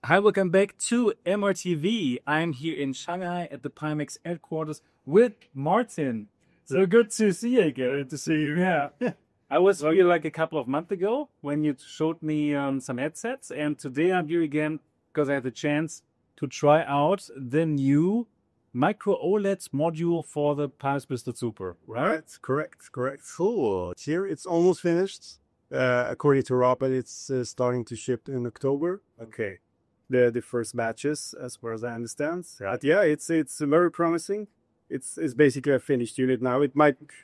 Hi, welcome back to MRTV. I'm here in Shanghai at the Pimax headquarters with Martin. So good to see you again. Good to see you. Yeah. I was here like a couple of months ago when you showed me some headsets, and today I'm here again because I had the chance to try out the new Micro-OLED module for the Pimax Crystal Super, right? Correct. Cool. Here it's almost finished. According to Rabatt, it's starting to ship in October. Okay. The first batches, as far as I understand. But yeah, it's very promising. It's basically a finished unit now. There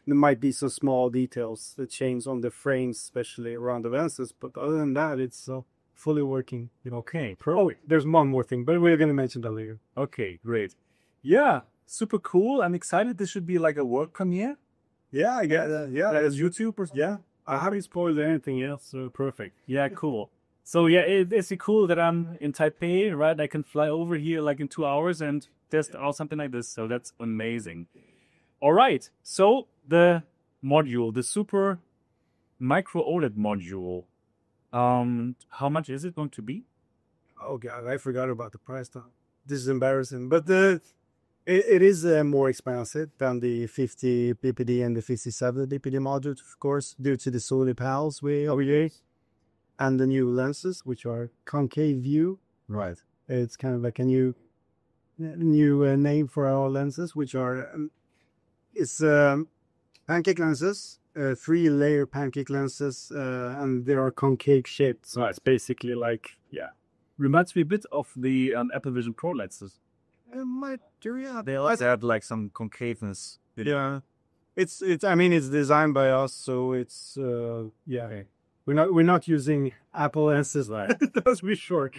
might be some small details that change on the frames, especially around the lenses. But other than that, it's fully working. Okay. Oh, there's one more thing, but we're gonna mention that later. Okay, great. Yeah, super cool. I'm excited. This should be like a world premiere. Yeah, I guess. Yeah, As YouTubers. yeah. I haven't spoiled anything else, so perfect. Yeah, cool. So yeah, it's cool that I'm in Taipei, right? I can fly over here like in 2 hours and test out something like this. So that's amazing. All right. So the module, the Super Micro-OLED module, how much is it going to be? Oh God, I forgot about the price tag. This is embarrassing, but it is more expensive than the 50 dpi and the 57 dpi modules, of course, due to the solar panels we use and the new lenses, which are concave view. Right. It's kind of like a new name for our lenses, which are pancake lenses, 3-layer pancake lenses, and they are concave shaped. So it's basically like, reminds me a bit of the Apple Vision Pro lenses. They also have like some concaveness. Yeah, it's. I mean, it's designed by us, so it's. Okay. We're not using Apple lenses, right? Let's be sure.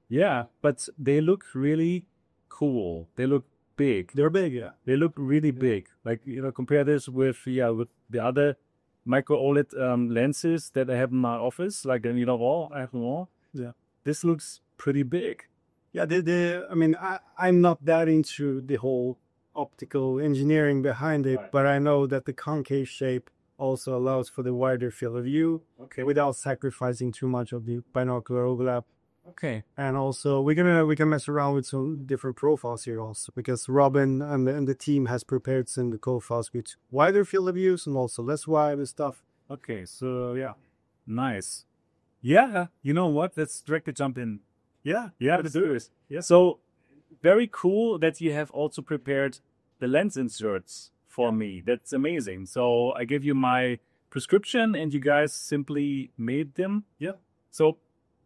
Yeah, but they look really cool. They look big. They're big, yeah. They look really big. Like, compare this with the other Micro-OLED lenses that I have in my office. Like, I have them all. Yeah. This looks pretty big. Yeah, I mean, I'm not that into the whole optical engineering behind it, but I know that the concave shape also allows for the wider field of view, without sacrificing too much of the binocular overlap. Okay. And also we can mess around with some different profiles here also, because Robin and the team has prepared some profiles with wider field of views and also less wide and stuff. Okay, so yeah, nice. Yeah, you know what? Let's directly jump in. Yeah, let's do it. Yeah. So very cool that you have also prepared the lens inserts for me. That's amazing. So I gave you my prescription and you guys simply made them. Yeah. So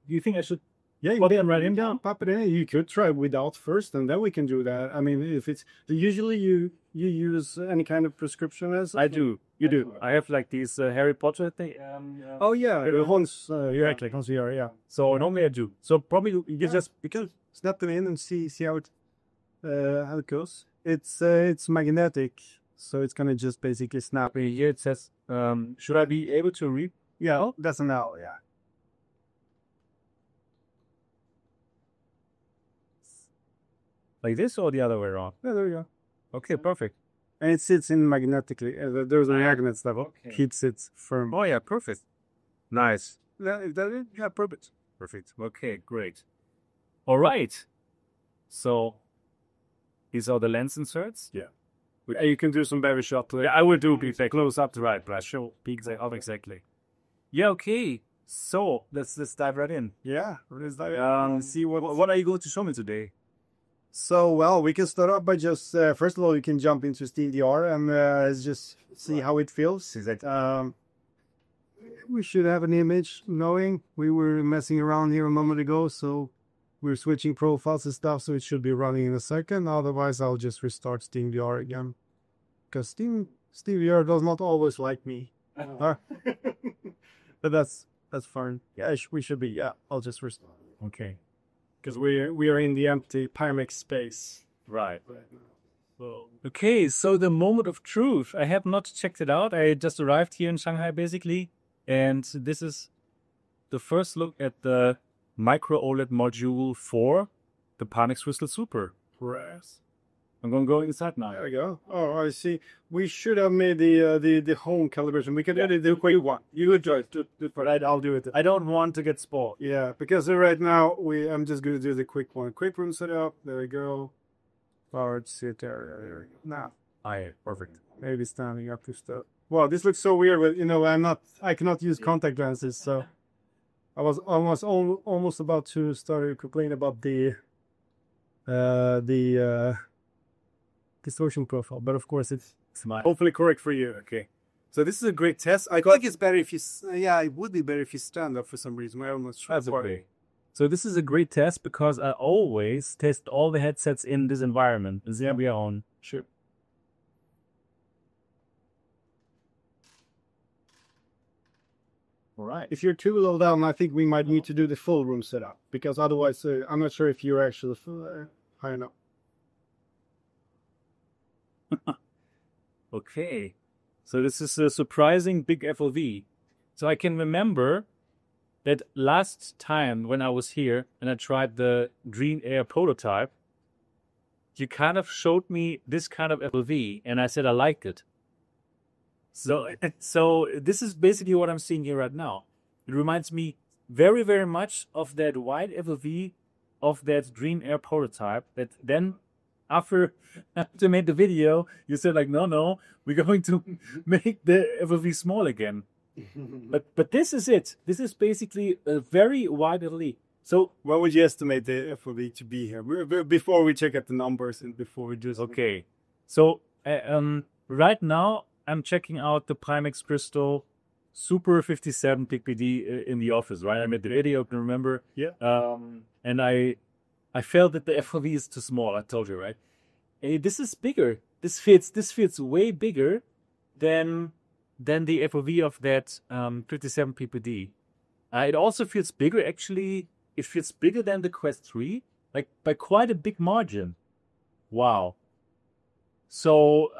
do you think I should pop it in? You could try without first, and then we can do that. I mean, if it's usually you use any kind of prescription as I do. You do. I have like these Harry Potter thing. Oh yeah, Hans, exactly. Hans VR, yeah. So normally I do. So probably you just because snap them in and see how it goes. It's magnetic, so it's gonna just basically snap. Here it says, should I be able to read? Yeah, oh, that's an L, yeah. Like this or the other way around? Yeah, there you go. Okay, perfect. And it sits in magnetically. There's a magnet that keeps it firm. Oh yeah, perfect. Nice. Yeah, perfect. Perfect. Okay, great. All right. So these are the lens inserts. Yeah. You can do some very short. Yeah, I will do close up to right, but I show exactly. Yeah. Okay. So let's dive right in. Yeah. Let's dive in. See what are you going to show me today? So, well, we can start off by just, first of all, you can jump into SteamVR and let's just see how it feels. We should have an image knowing we were messing around here a moment ago, so we're switching profiles and stuff, so it should be running in a second. Otherwise, I'll just restart SteamVR again, because SteamVR does not always like me. But that's fine. Yeah, we should be. Yeah, I'll just restart. Okay. Because we are in the empty Pimax space. Right. Okay, so the moment of truth. I have not checked it out. I just arrived here in Shanghai, basically. And this is the first look at the Micro-OLED module for the Pimax Crystal Super. Yes. I'm going to go inside now. There we go. Oh, I see. We should have made the home calibration. We can edit the quick one. You enjoy it. Right, I'll do it. I don't want to get spoiled. Yeah, because right now I'm just going to do the quick one. Quick room setup. There we go. Forward sit area. There we go. Now. Perfect. Maybe standing up to stuff. Wow, this looks so weird. But I cannot use contact lenses, so I was almost about to start to complain about the distortion profile, but of course it's hopefully correct for you. Okay. So this is a great test. I think it's better if you, it would be better if you stand up for some reason. I'm not sure. That's okay. So this is a great test because I always test all the headsets in this environment. There we are on. Sure. All right. If you're too low down, I think we might need to do the full room setup because otherwise, I'm not sure if you're actually high enough. Okay. So this is a surprising big FOV. So I can remember that last time when I was here and I tried the Green Air prototype, you kind of showed me this kind of FOV and I said I liked it. So this is basically what I'm seeing here right now. It reminds me very, very much of that wide FOV of that Green Air prototype that then after made the video, you said like, no, we're going to make the FOV small again. but this is it. This is basically a very wide FOV. So what would you estimate the FOV to be here? Before we check out the numbers and before we just... Okay. So right now, I'm checking out the Pimax Crystal Super 57 PPD in the office, right? I made the video, you can remember. Yeah. And I felt that the FOV is too small. I told you, right? This is bigger. This feels way bigger than the FOV of that 57 PPD. It also feels bigger. Actually, it feels bigger than the Quest 3, like by quite a big margin. Wow. So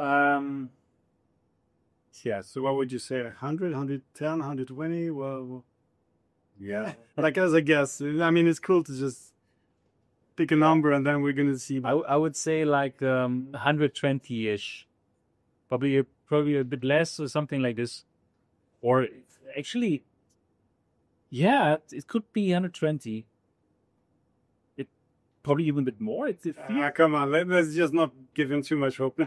yeah. So what would you say? 100, 110, 120? Well, yeah. Like as a guess. I mean, it's cool to just pick a number and then we're gonna see. I would say like 120-ish, probably a bit less or something like this, or actually, yeah, it could be 120. It probably even a bit more. Come on, let's just not give him too much hope.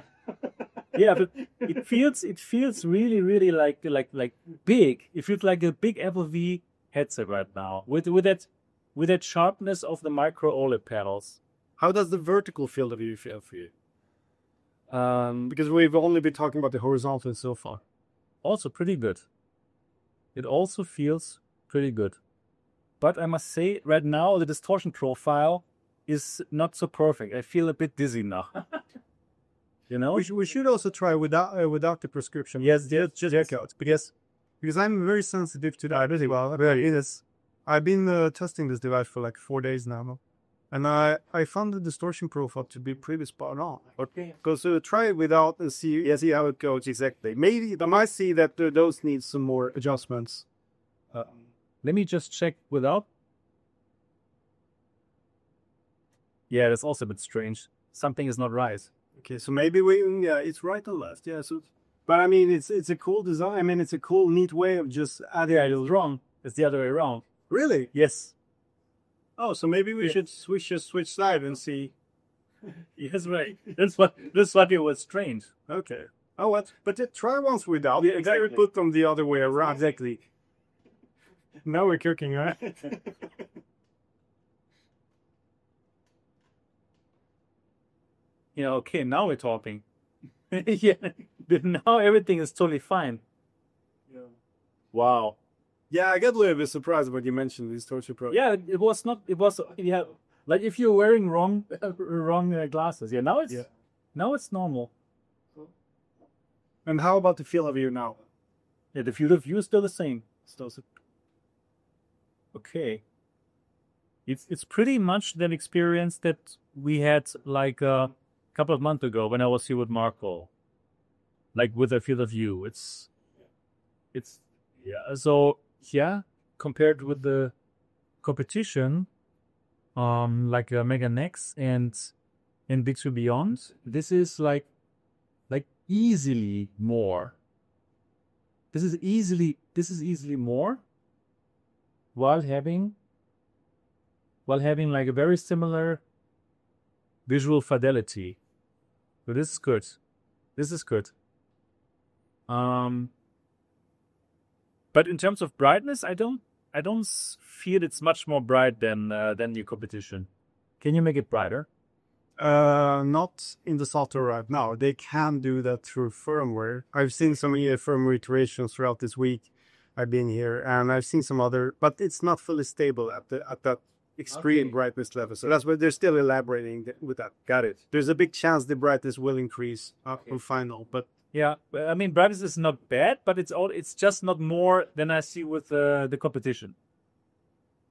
Yeah, but it feels really, really like big. It feels like a big FOV headset right now with that sharpness of the micro-OLED panels. How does the vertical field of view feel for you? Because we've only been talking about the horizontal so far. Also pretty good. It also feels pretty good. But I must say, right now, the distortion profile is not so perfect. I feel a bit dizzy now. You know? We should also try without the prescription. Yes, just check out. Because I'm very sensitive to that as well. I've been testing this device for like 4 days now. And I found the distortion profile to be pretty spot on. Okay. Because try it without and see how it goes exactly. Maybe I might see that those need some more adjustments. Let me just check without. Yeah, that's also a bit strange. Something is not right. Okay, so maybe it's right or left. Yeah, so but I mean it's a cool design. I mean it's a cool, neat way of just adding. Yeah, it was wrong. It's the other way around. Really? Yes. Oh, so maybe we should switch side and see. Yes, right. That's what it was strange. Okay. Oh, what? But try once without. Yeah, exactly. We put them the other way around. Exactly. Now we're cooking, right? Yeah. Okay. Now we're talking. Yeah. Now everything is totally fine. Yeah. Wow. Yeah, I got a little bit surprised when you mentioned this torture pro. Yeah, it was not. It was like if you're wearing wrong glasses. Yeah, now it's normal. And how about the field of view now? Yeah, the field of view is still the same. Okay. It's pretty much that experience that we had like a couple of months ago when I was here with Marco. Like with the field of view, it's yeah. So. Yeah, compared with the competition, like Mega Nex and and Bixby Beyond, this is like easily more. This is easily more while having like a very similar visual fidelity. So this is good. This is good. But in terms of brightness, I don't feel it's much more bright than your competition. Can you make it brighter? Not in the software right now. They can do that through firmware. I've seen some firmware iterations throughout this week. I've been here, and I've seen some other, but it's not fully stable at that extreme brightness level. So that's why they're still elaborating with that. Got it. There's a big chance the brightness will increase up to final, but yeah, I mean brightness is not bad, but it's just not more than I see with the competition.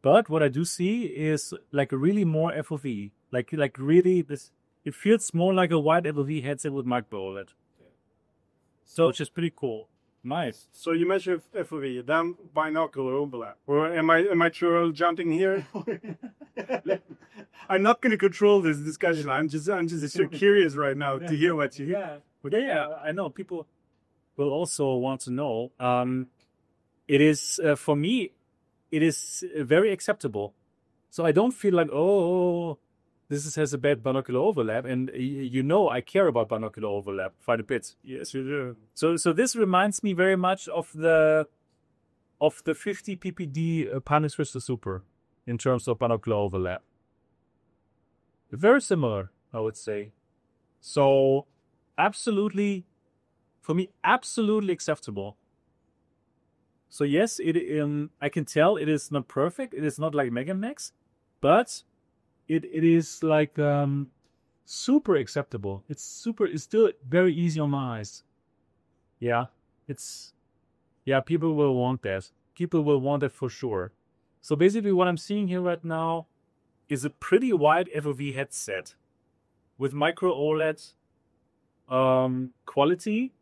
But what I do see is like a really more FOV, like really this. It feels more like a wide FOV headset with micro-OLED. So which is pretty cool. Nice. So you measure FOV, then binocular overlap. Or am I true jumping here? I'm not going to control this discussion. I'm just so curious right now to hear what you hear. Yeah, I know people will also want to know. It is for me, it is very acceptable. So I don't feel like this has a bad binocular overlap, and I care about binocular overlap quite a bit. Yes, you do. So this reminds me very much of the 50 ppd Pimax Crystal Super in terms of binocular overlap. Very similar, I would say. So absolutely, for me, absolutely acceptable. So yes, I can tell it is not perfect. It is not like Mega Max, but it is like super acceptable. It's still very easy on my eyes. Yeah, people will want that. People will want it for sure. So basically what I'm seeing here right now is a pretty wide FOV headset with micro-OLED quality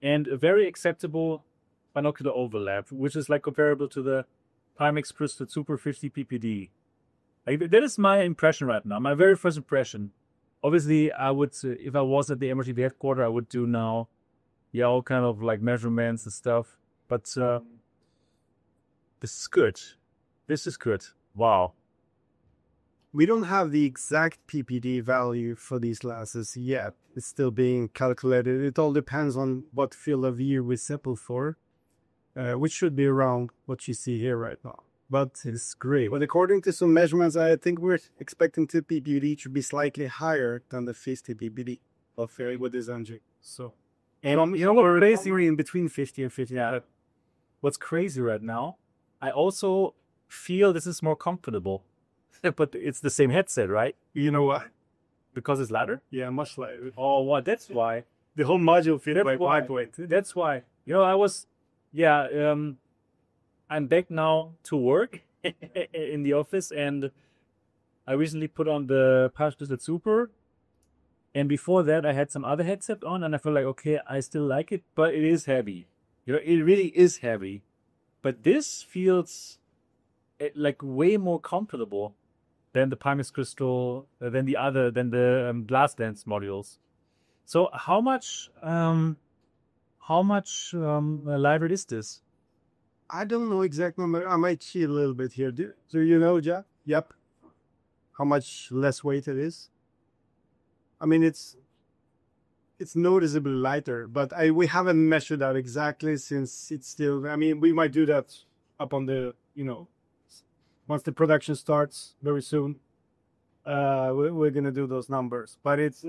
and a very acceptable binocular overlap, which is like comparable to the Pimax Crystal Super 50 ppd. Like, that is my impression right now, my very first impression. Obviously, I would, if I was at the MRTV headquarters, I would do now, all kind of like measurements and stuff. But this is good. This is good. Wow. We don't have the exact PPD value for these glasses yet. It's still being calculated. It all depends on what field of view we sample for, which should be around what you see here right now. But it's great. But according to some measurements, I think we're expecting the PPD to be slightly higher than the 50 PPD of Fairy with this engine. So, and we're basically in between 50 and 50. Yeah. What's crazy right now, I also feel this is more comfortable. But it's the same headset, right? You know why? Because it's lighter? Yeah, much lighter. Oh, what? That's why. The whole module feels like lightweight. That's why. I'm back now to work in the office, and I recently put on the Pimax Crystal Super. And before that, I had some other headset on, and I feel like, okay, I still like it, but it is heavy. It really is heavy. But this feels like way more comfortable than the Pimax Crystal, than the glass lens modules. So how much lighter is this? I don't know exact number. I might cheat a little bit here. Do you know, Jack? Yep. How much less weight it is? I mean, it's noticeably lighter, but we haven't measured that exactly since it's still. I mean, we might do that up on the once the production starts very soon. We're gonna do those numbers, but it's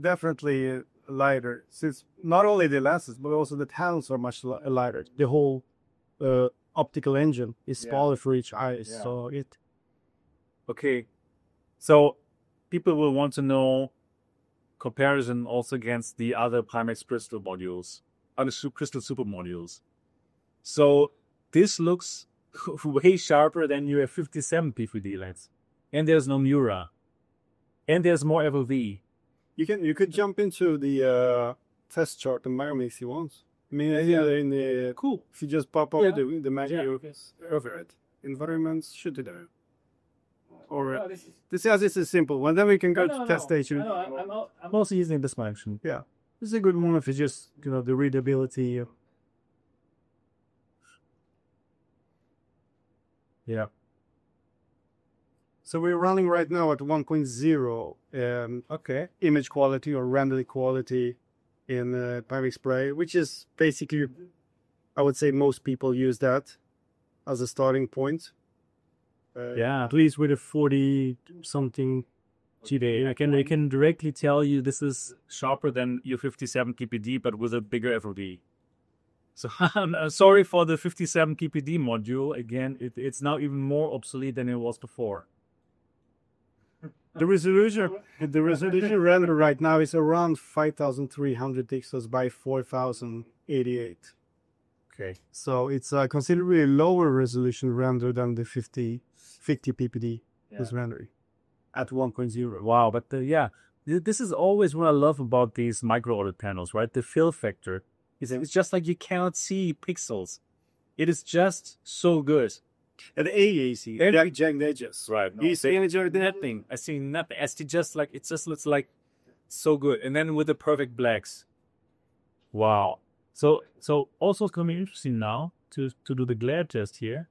definitely lighter. Since not only the lenses, but also the panels are much lighter. The whole optical engine is smaller for each eye. Yeah. So okay. So people will want to know comparison also against the other Pimax Crystal modules, other Crystal Super modules. So this looks way sharper than your 57 PPD lens, and there's no Mura, and there's more FOV. You could jump into the test chart environment if you want. I mean, in the cool. If you just pop up the menu over it, environments should do that. or this is simple one. Then we can go to test station. I'm also using this function. Yeah, this is a good one if it's just the readability. Yeah. So we're running right now at 1.0 Okay. image quality or render quality in Pimax Spray, which is basically, I would say most people use that as a starting point. Yeah, at least with a 40 something GDA, I can directly tell you this is sharper than your 57 KPD, but with a bigger FOV. So I'm sorry for the 57 KPD module. Again, it's now even more obsolete than it was before. The resolution render right now is around 5,300 pixels by 4,088. Okay. So it's a considerably lower resolution render than the 50 ppd is rendering at 1.0. Wow, but this is always what I love about these micro-OLED panels, right? The fill factor. It's just like you cannot see pixels. It is just so good. And AAC, they're jagged edges. Right. No, you see nothing. I see nothing. It just looks like so good. And then with the perfect blacks. Wow. So also it's going to be interesting now to do the glare test here.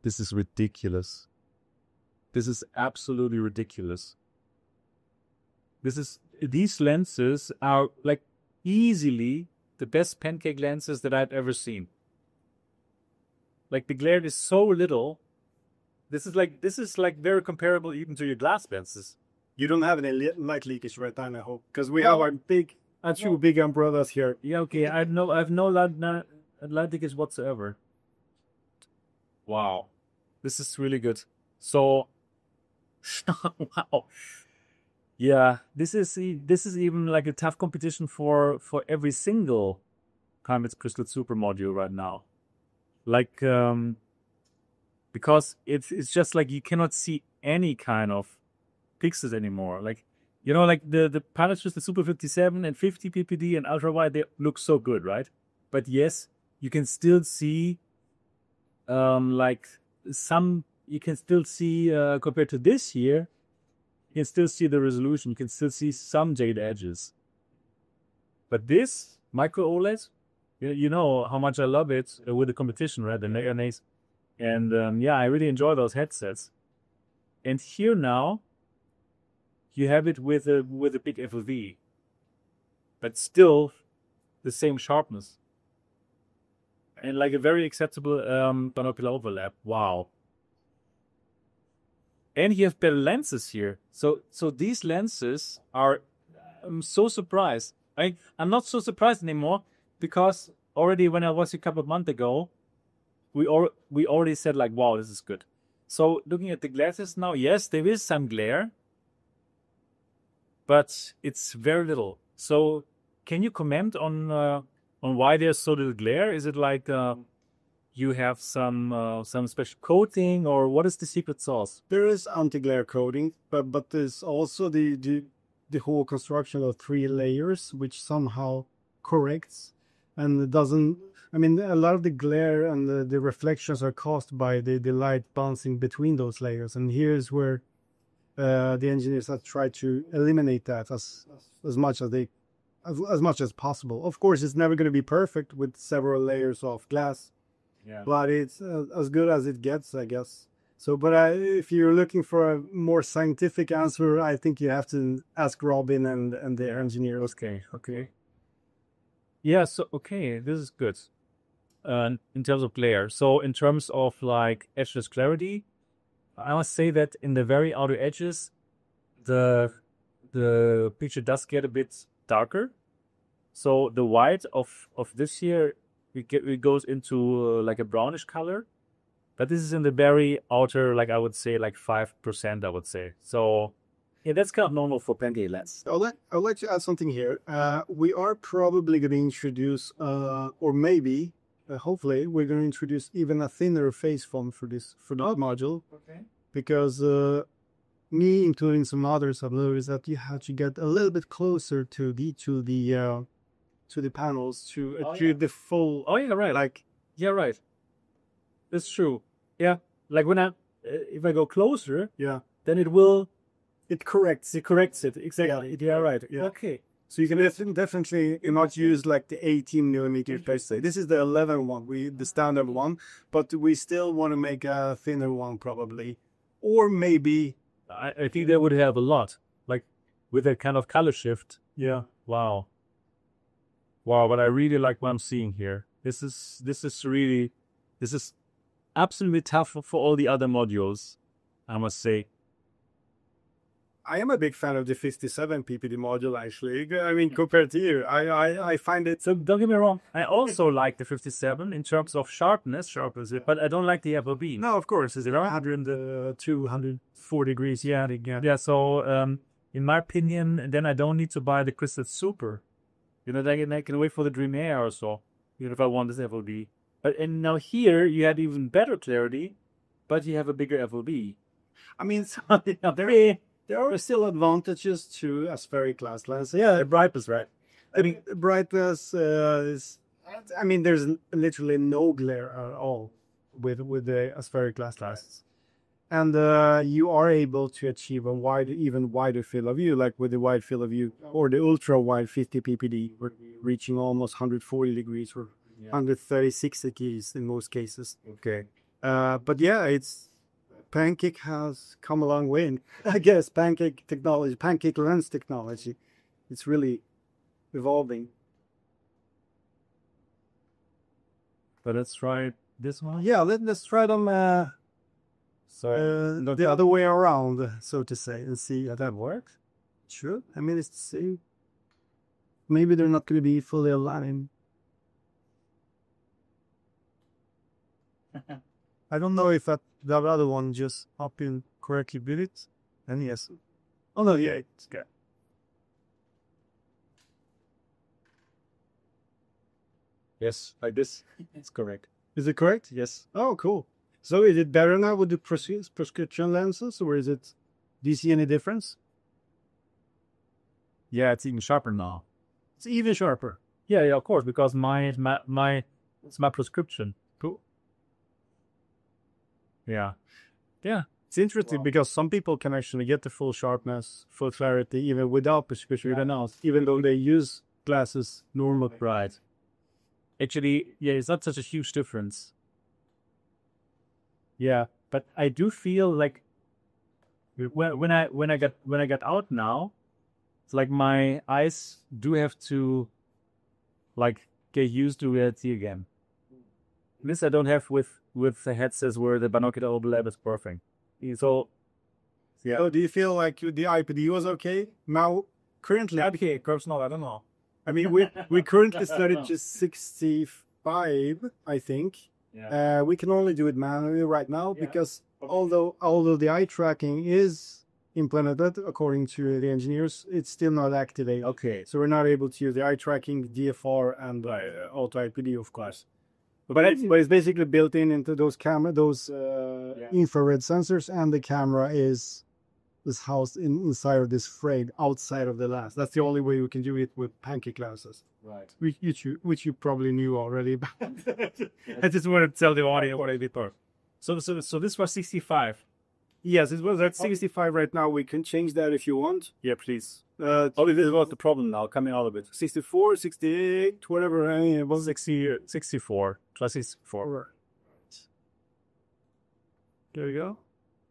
This is ridiculous. This is absolutely ridiculous. These lenses are like easily the best pancake lenses that I've ever seen. Like the glare is so little. This is like very comparable even to your glass lenses. You don't have any light leakage right now, I hope, because we have our big umbrellas here. Yeah, okay. I have no light leakage whatsoever. Wow, this is really good. So, wow. Yeah, this is even like a tough competition for every single Pimax Crystal Super module right now. Like, because it's just like you cannot see any kind of pixels anymore. Like, like the Pimax Crystal Super 57 and 50 ppd and ultra wide, they look so good, right? But yes, you can still see, like you can still see compared to this here. You can still see the resolution. You can still see some jagged edges. But this micro OLED, you know how much I love it with the competition, right? The NAs. And yeah, I really enjoy those headsets. And here now, you have it with a big FOV, but still the same sharpness. And like a very acceptable binocular overlap. Wow. And you have better lenses here. So these lenses are, I'm so surprised. I'm not so surprised anymore because already when I was a couple of months ago, we already said like, wow, this is good. So looking at the glasses now, yes, there is some glare, but it's very little. So can you comment on why there's so little glare? Is it like you have some special coating, or what is the secret sauce? There is anti-glare coating, but there's also the whole construction of 3 layers, which somehow corrects and it doesn't. I mean, a lot of the glare and the reflections are caused by the light bouncing between those layers, and here's where the engineers have tried to eliminate that as much as possible. Of course, it's never going to be perfect with several layers of glass. Yeah. But it's as good as it gets, I guess. So, but if you're looking for a more scientific answer, I think you have to ask Robin and their engineers. Okay. Yeah, so, okay, this is good. In terms of glare. So in terms of like edgeless clarity, I must say that in the very outer edges, the picture does get a bit darker. So the white of this here, it goes into like a brownish color, but this is in the very outer, like I would say, like 5%. I would say so. Yeah, that's kind of normal for pancake lens. I'd like to add something here. We are probably going to introduce, or maybe, hopefully, we're going to introduce even a thinner face foam for that module. Okay. Because me, including some others, have noticed that you have to get a little bit closer to the panels to achieve the full. Oh yeah, right. Like, yeah, right. That's true. Yeah, like when if I go closer, Yeah. then It corrects. it corrects it exactly. Yeah, right. Yeah. Okay. So you can definitely not use like the 18 millimeter per se. This is the 11 one, the standard one, but we still want to make a thinner one probably, or maybe. I think they would have a lot, like with that kind of color shift. Yeah. Wow. Wow, but I really like what I'm seeing here. This is absolutely tough for all the other modules, I must say. I am a big fan of the 57 PPD module actually. I mean, compared to you, I find it. So don't get me wrong. I also like the 57 in terms of sharpness, but I don't like the FOV. No, of course, is it 102, 104 degrees. Yeah. So, in my opinion, then I don't need to buy the Crystal Super. You know, I can wait for the Dream Air or so. You know, if I want this FOV. And now here you had even better clarity, but you have a bigger FOV. I mean, there are still advantages to a spheric glass lens. Yeah, The brightness, right? I mean, brightness is. I mean, there's literally no glare at all with the spheric glass lenses, and you are able to achieve a even wider field of view, like with the wide field of view or the ultra wide 50 ppd, we're reaching almost 140 degrees or 136 degrees in most cases. Okay. But yeah, Pancake has come a long way. I guess pancake lens technology, it's really evolving. But let's try this one. Yeah, let's try them the other way around, so to say, and see how that works. Sure. I mean, it's the same. Maybe they're not going to be fully aligned. I don't know if that other one just up in correctly did it. And yes. Oh no, yeah, it's good. Yes, like this. It's correct. Is it correct? Yes. Oh, cool. So is it better now with the prescription lenses, or do you see any difference? Yeah, it's even sharper now. It's even sharper. Yeah, of course, because it's my prescription. Cool. Yeah. It's interesting because some people can actually get the full sharpness, full clarity, even without prescription lenses, even though they use glasses normal. Right. Actually, yeah, it's not such a huge difference. Yeah, but I do feel like when I get out now, it's like my eyes do have to like get used to reality again. This I don't have with the headsets where the binocular overlap is perfect. So yeah. So do you feel like the IPD was okay? Now currently, okay, personal, I don't know. I mean, we currently started just 65, I think. Yeah. We can only do it manually right now because although the eye tracking is implemented according to the engineers, it's still not activated. Okay. So we're not able to use the eye tracking, DFR, and auto IPD, of course. But it's basically built into those infrared sensors, and the camera is housed inside of this frame outside of the lens. That's the only way we can do it with pancake lenses. Right. Which you probably knew already. I just wanted to tell the audience what I did for. So this was 65. Yes, it was at 65 right now. We can change that if you want. Yeah, please. This was the problem now, coming out of it. 64, 68, whatever. I mean, it was 64. Plus 64. There you go.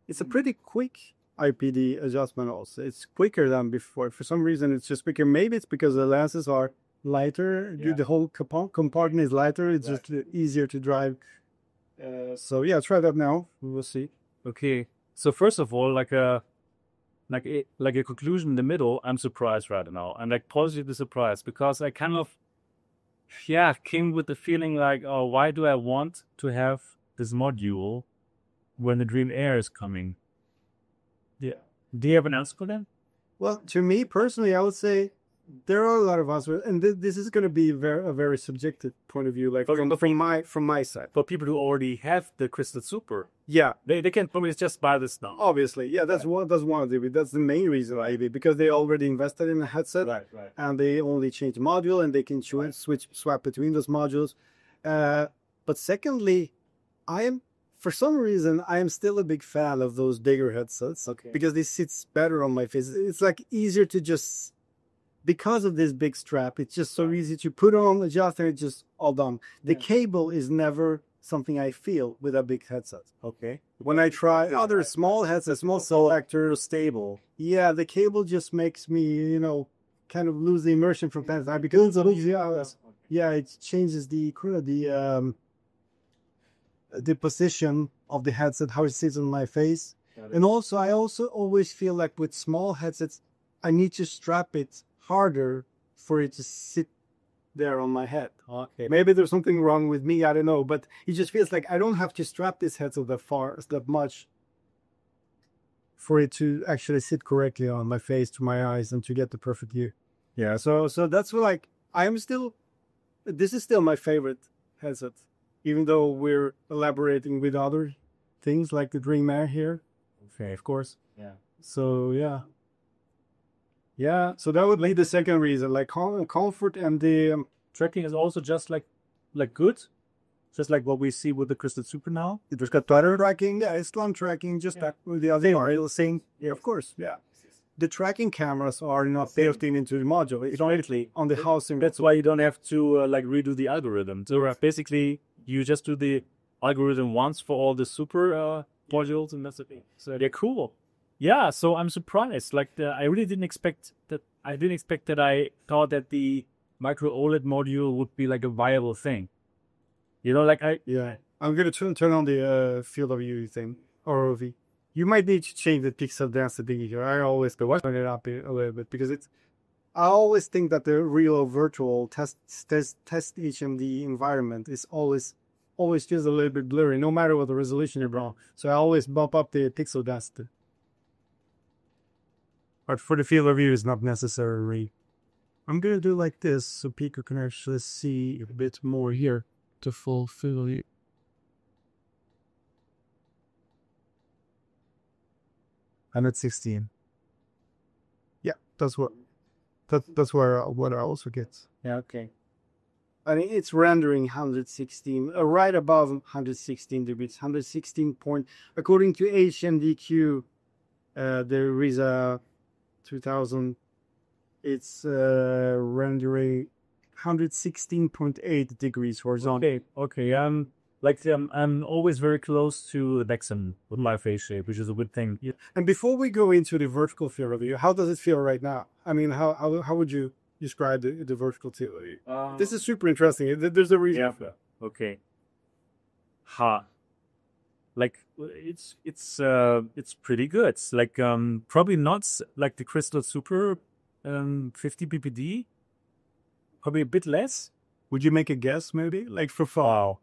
It's a pretty quick IPD adjustment also. It's quicker than before. For some reason, it's just quicker. Maybe it's because the lenses are lighter. Yeah. The whole compartment is lighter. It's just easier to drive. So yeah, try that now. We will see. Okay. So first of all, like a conclusion in the middle, I'm surprised right now. I'm like positively surprised because I kind of, came with the feeling like, oh, why do I want to have this module when the Dream Air is coming? Yeah. Do you have an answer for that? Well, to me personally, I would say there are a lot of answers, and this is going to be a very subjective point of view, like from my side. For people who already have the Crystal Super, yeah, they can probably just buy this now. Obviously, yeah, that's one of the. That's the main reason why, because they already invested in a headset, right, and they only change the module, and they can swap between those modules. But secondly, I am for some reason, I am still a big fan of those bigger headsets. Okay. Because this sits better on my face. It's like easier to just, because of this big strap, it's just so easy to put on, adjust, and it's just all done. The cable is never something I feel with a big headset. Okay. When I try other small headsets, small selector, Stable. yeah, the cable just makes me, you know, kind of lose the immersion from time to time because yeah, it changes the position of the headset, how it sits on my face. And also, I also always feel like with small headsets, I need to strap it harder for it to sit there on my head. Okay. Maybe there's something wrong with me, I don't know, but it just feels like I don't have to strap this headset that much for it to actually sit correctly on my face, to my eyes, and to get the perfect view. Yeah, so that's what, like, this is still my favorite headset, even though we're elaborating with other things like the Dream Air here. Okay, of course. Yeah. So yeah, so that would be the second reason, like comfort, and the Tracking is also just like good, just like what we see with the Crystal Super now. it was got better tracking. Yeah, it's long tracking, just like with the other. Yeah, of course. Yeah, the tracking cameras are not built into the module. It's Exactly. on the housing. That's why you don't have to like redo the algorithm. So basically, you just do the algorithm once for all the super modules, and that's it. So they're cool. Yeah. So I'm surprised. Like I really didn't expect that. I didn't expect that. I thought that the micro OLED module would be like a viable thing. You know, like Yeah, I'm gonna turn on the field of view thing, ROV. You might need to change the pixel density here. I always turn it up a little bit because I always think that the real or virtual test HMD environment is always just a little bit blurry, no matter what the resolution you're on. So I always bump up the pixel density. But for the field of view, it's not necessary. I'm gonna do like this so people can actually see a bit more here to fulfill it. And at 16. Yeah, that's what I also get. yeah. Okay. I mean, it's rendering 116, right above 116 degrees, 116 point. According to HMDQ, there is a 2000. It's rendering 116.8 degrees horizontal. Okay. I'm always very close to the Nexon with my face shape, which is a good thing. Yeah. And before we go into the vertical field of view, how does it feel right now? I mean, how would you describe the vertical field of view? This is super interesting. There's a reason. Yeah. Okay. Like it's pretty good. It's like probably not like the Crystal Super 50 ppd. Probably a bit less. Would you make a guess, maybe? Like for fun?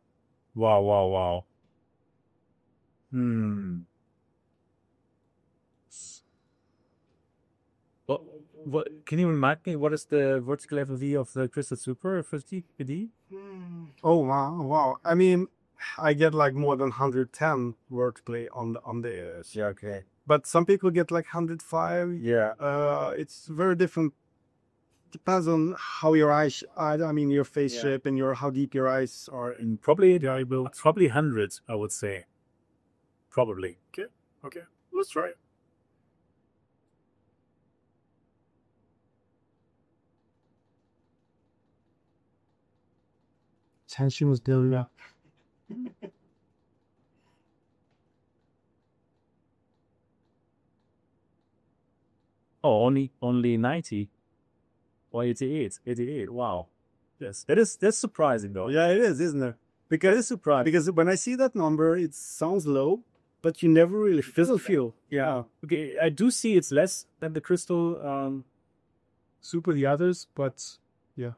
Wow. What can you remind me? What is the vertical FOV of the Crystal Super 50 ppd? Oh wow! I mean, I get like more than 110 vertically on the Yeah. Okay. but some people get like 105. Yeah. It's very different. Depends on how your eyes, I mean, your face Yeah. shape and how deep your eyes are. And probably 100. I would say. Probably. Okay, let's try it. Tension was building up. Oh, only 90 or 88. 88. Wow. Yes, that's surprising though. Yeah, it is, isn't it? Because it's surprising. Because when I see that number, it sounds low, but you never really feel. Yeah. Okay, I do see it's less than the Crystal Super, the others, but yeah.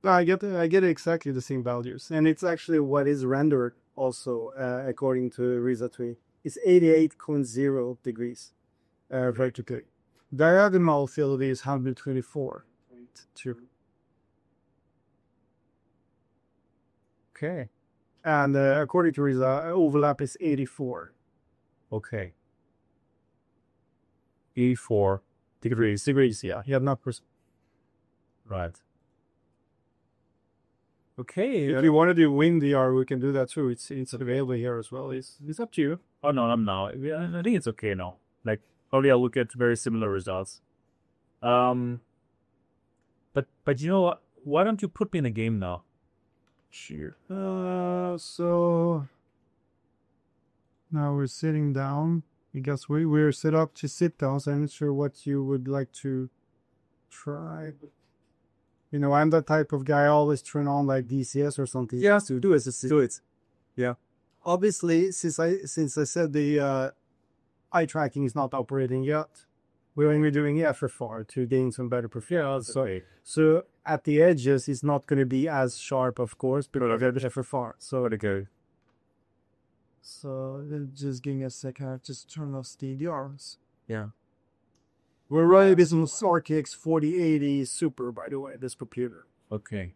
I get exactly the same values, and it's actually what is rendered also according to Rizatui. It's 88.0 degrees vertically. Diagonal field is 124.2. okay. And according to Riza, overlap is 84. Okay. 84 degrees. Yeah, not percent. Right. Okay. If you want to do WinVR, we can do that too. It's available here as well. It's up to you. Oh no, I'm now. I think it's okay now. Like probably I'll look at very similar results. But you know what? Why don't you put me in a game now? Sure. So now we're sitting down. I guess we're set up to sit down. So I'm not sure what you would like to try. You know, I'm the type of guy I always turn on like DCS or something. Yeah, so do it. Do it. Yeah. Obviously, since I said the eye tracking is not operating yet, we're only doing FFR to gain some better performance. So at the edges, it's not going to be as sharp, of course, because of FFR. So just give me a second. Just turn off the DRs. Yeah. We're running this on StarKix 4080 Super, by the way, this computer. Okay.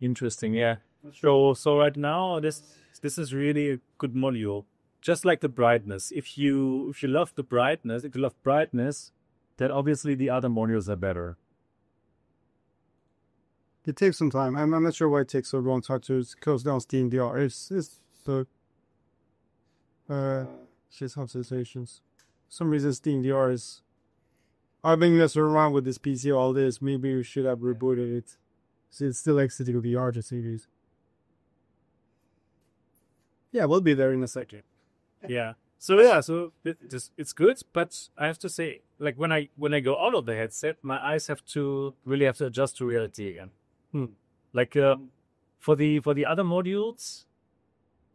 Interesting, yeah. So right now this is really a good module. Just like the brightness. If you love the brightness, then obviously the other modules are better. It takes some time. I'm not sure why it takes so long to close down Steam VR. It's the sensations. For some reason Steam VR is. I've been messing around with this PC all this. Maybe we should have rebooted it. So it's still exiting VR to series. Yeah, we'll be there in a second. Yeah. So it's good, but I have to say, like when I go out of the headset, my eyes have to adjust to reality again. Like for the other modules,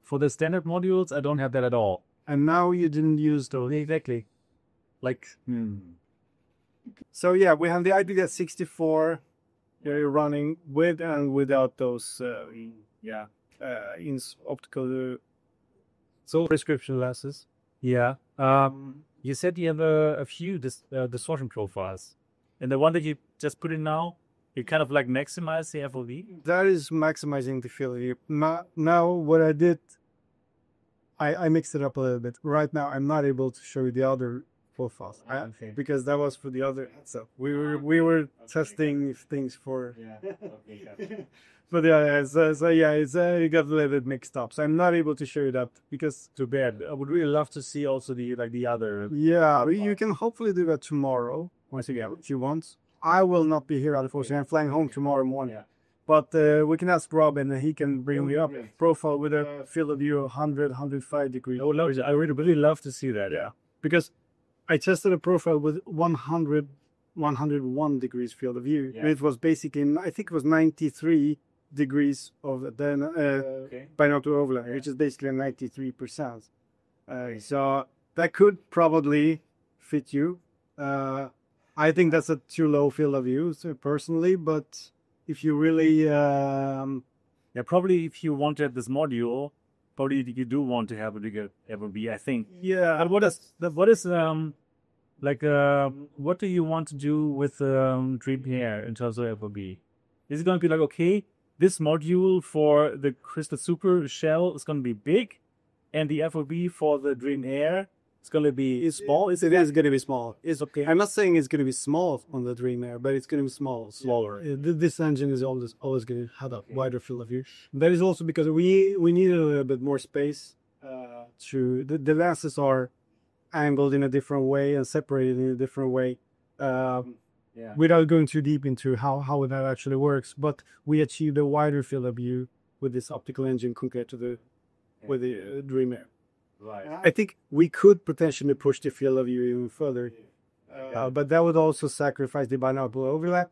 for the standard modules, I don't have that at all. And now you didn't use those. Exactly. Like. So yeah, we have the IPS64 running with and without those in optical prescription glasses. Yeah. You said you have a few distortion profiles, and the one that you just put in now, you kind of like maximize the FOV. That is maximizing the field of view. Now what I did, I mixed it up a little bit. Right now I'm not able to show you the other profiles because that was for the other. So we were testing things for. But it got a little bit mixed up. So I'm not able to show you that because too bad. I would really love to see also the other. Yeah, you can hopefully do that tomorrow once again if you want. I will not be here unfortunately. I'm flying home tomorrow morning. Yeah. But we can ask Robin and he can bring me up a profile with a field of view of 105 degrees. Oh, no, I really love to see that. Yeah, because I tested a profile with 101 degrees field of view. Yeah. It was basically, I think it was 93 degrees of the binocular overlay, which is basically 93%. So that could probably fit you. I think that's a too low field of view, personally, but if you really... probably if you wanted this module, probably you do want to have a bigger FOV, I think. Yeah. But what do you want to do with Dream Air in terms of FOV? Is it going to be like, okay, this module for the Crystal Super shell is going to be big, and the FOV for the Dream Air is going to be small? It is going to be small. It's okay. I'm not saying it's going to be small on the Dream Air, but it's going to be smaller. Yeah. This engine is always going to have a wider field of view. That is also because we needed a little bit more space. The lenses are angled in a different way and separated in a different way. Without going too deep into how that actually works, but we achieved a wider field of view with this optical engine compared to the Dream Air. Right. I think we could potentially push the field of view even further, but that would also sacrifice the binocular overlap.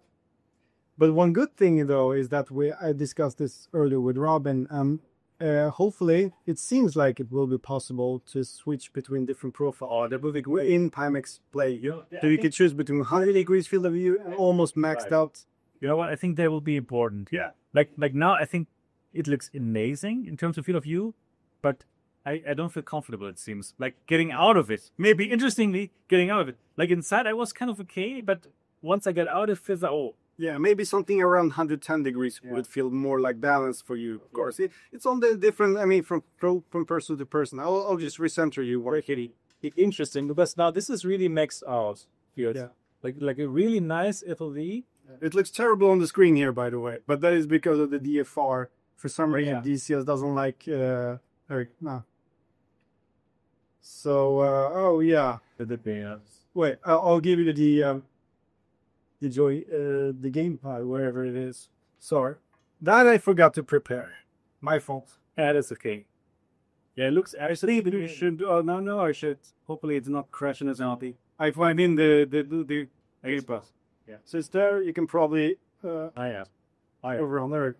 But one good thing though is that I discussed this earlier with Robin. Hopefully, it seems like it will be possible to switch between different profiles. That will be in Pimax Play. So you can choose between 100 degrees field of view and almost maxed out. You know what? I think that will be important. Yeah. Like now, I think it looks amazing in terms of field of view, but I don't feel comfortable, it seems. Like getting out of it. Maybe interestingly, getting out of it. Like inside, I was kind of okay, but once I got out, it feels like, yeah, maybe something around 110 degrees would feel more like balance for you. Of course, it's on the different. I mean, from person to person. I'll just recenter you. Interesting, because now this is really maxed out. Yeah. Like a really nice FOV, It looks terrible on the screen here, by the way, but that is because of the DFR. For some reason, Yeah. DCS doesn't like. No. So, oh yeah. Wait, I'll give you the gamepad, wherever it is. Sorry, that I forgot to prepare. My fault. Yeah, that's okay. Yeah, it looks actually. We should. Oh no, I should. Hopefully, it's not crashing as healthy. I find in the gamepad. Yeah. So it's there. You can probably Yeah. over on there.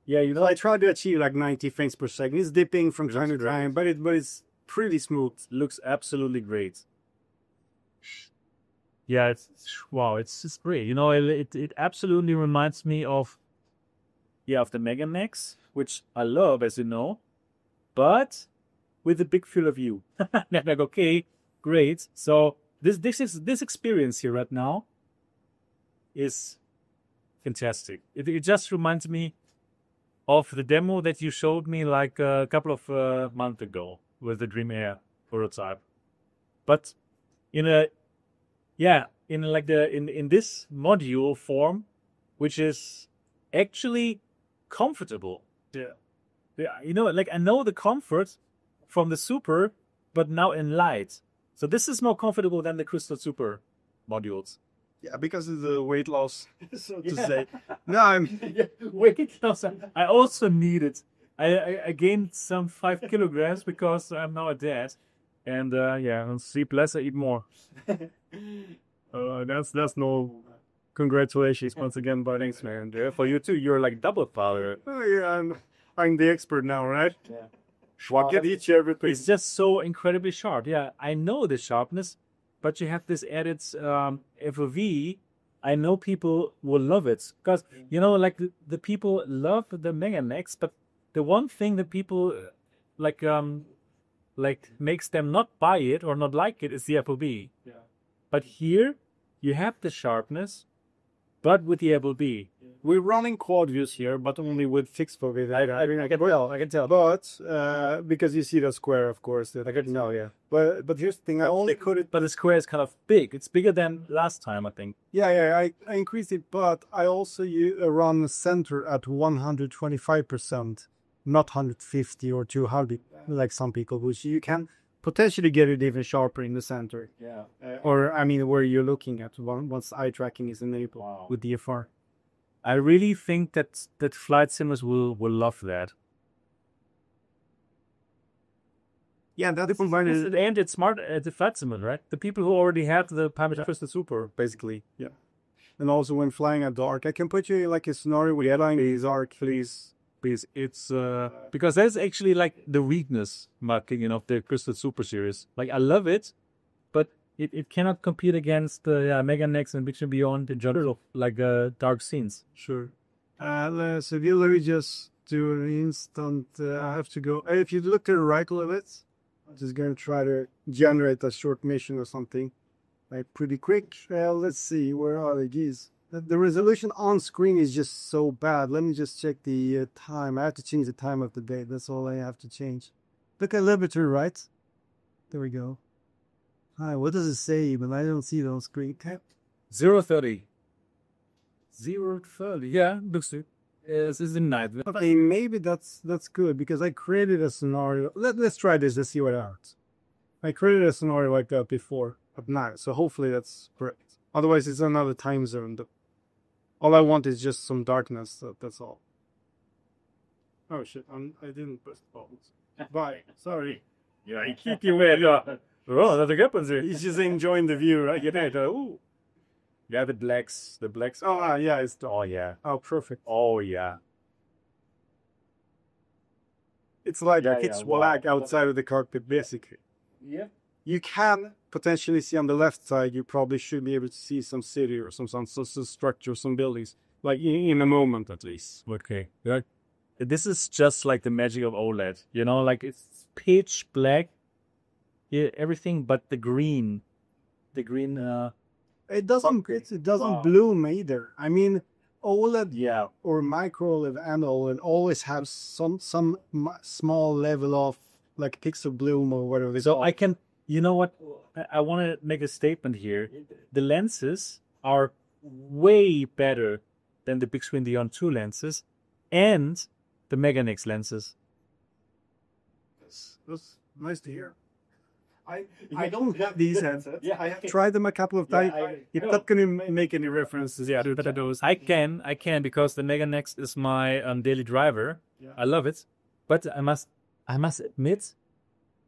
Yeah, you know, I try to achieve like 90 frames per second. It's dipping from time to time, but it's pretty smooth. looks absolutely great. Yeah, it's just great. You know, it absolutely reminds me of Of the Mega Max, which I love, as you know, but with a big field of view. Like, okay, great. So this experience here right now is fantastic. It just reminds me of the demo that you showed me like a couple of months ago with the Dream Air prototype. But in this module form, which is actually comfortable. Yeah, you know, like I know the comfort from the Super, but now in light. So this is more comfortable than the Crystal Super modules. Yeah, because of the weight loss, so to say. No, I'm. Weight loss. I also need it. I gained some 5 kilograms because I'm now a dad, and I'll sleep less, I eat more. That's no. Congratulations once again, but Thanks, man. Yeah, for you too. You're like double father. oh, yeah, I'm the expert now, right? Yeah. I can eat you everything. It's just so incredibly sharp. Yeah, I know the sharpness, but you have this added FOV. I know people will love it because you know, like the people love the Mega Max, but the one thing that people like makes them not buy it or not like it is the FOV. Yeah. But here you have the sharpness, but with the FOV. We're running quad views here, but only with fixed focus. I can tell. But because you see the square, of course. I could know, yeah. But here's the thing: I only could it. But the square is kind of big. It's bigger than last time, I think. Yeah. I increased it, but I also run center at 125%, not 150 or 200, like some people, which you can potentially get it even sharper in the center. Yeah. Or I mean, where you're looking at once eye tracking is enabled with DFR. I really think that flight simmers will love that. Yeah, that's And it's smart at the flight simmer, right? The people who already have the Pimax Crystal Super, basically. Yeah. And also when flying at dark, I can put you in like a scenario with airline is dark. Please. It's because that's actually like the weakness, in my opinion, of the Crystal Super series. Like I love it, but it cannot compete against the Mega Max and Big Beyond in general of like dark scenes. Sure. So let me just do an instant. I have to go. If you look to the right a little bit, I'm just going to try to generate a short mission or something. Like pretty quick. Let's see. Where are the geese? The resolution on screen is just so bad. Let me just check the time. I have to change the time of the day. That's all I have to change. Look a little bit to the right. There we go. Hi, what does it say? But I don't see it on screen. 0:30. 0:30. Yeah, looks good. This is in night. I mean, maybe that's good because I created a scenario. Let's try this. Let's see what happens. I created a scenario like that before at night, so hopefully that's correct. Otherwise, it's another time zone. All I want is just some darkness. That's all. Oh shit! I didn't press buttons. Bye. Sorry. Yeah, I keep you away. Oh, nothing happens here. He's just enjoying the view, right? Ooh. Yeah, the blacks. Oh, yeah, it's Oh, yeah. Oh, perfect. Oh, yeah. It's like it's black outside of the cockpit, basically. Yeah. You can potentially see on the left side. You probably should be able to see some city or some structure, some buildings, like in a moment at least. Okay. Yeah. This is just like the magic of OLED. You know, like it's pitch black. Yeah, everything but the green. The green. It doesn't bloom either. I mean, OLED or micro OLED and OLED always have some small level of like pixel bloom or whatever. So I can, you know what? I want to make a statement here. The lenses are way better than the big screen Dion 2 lenses and the Meganix lenses. That's nice to hear. I don't have these headsets. Yeah, I have tried them a couple of times. It's not going to make any references to those. I can because the Meganix is my daily driver. Yeah. I love it, but I must admit,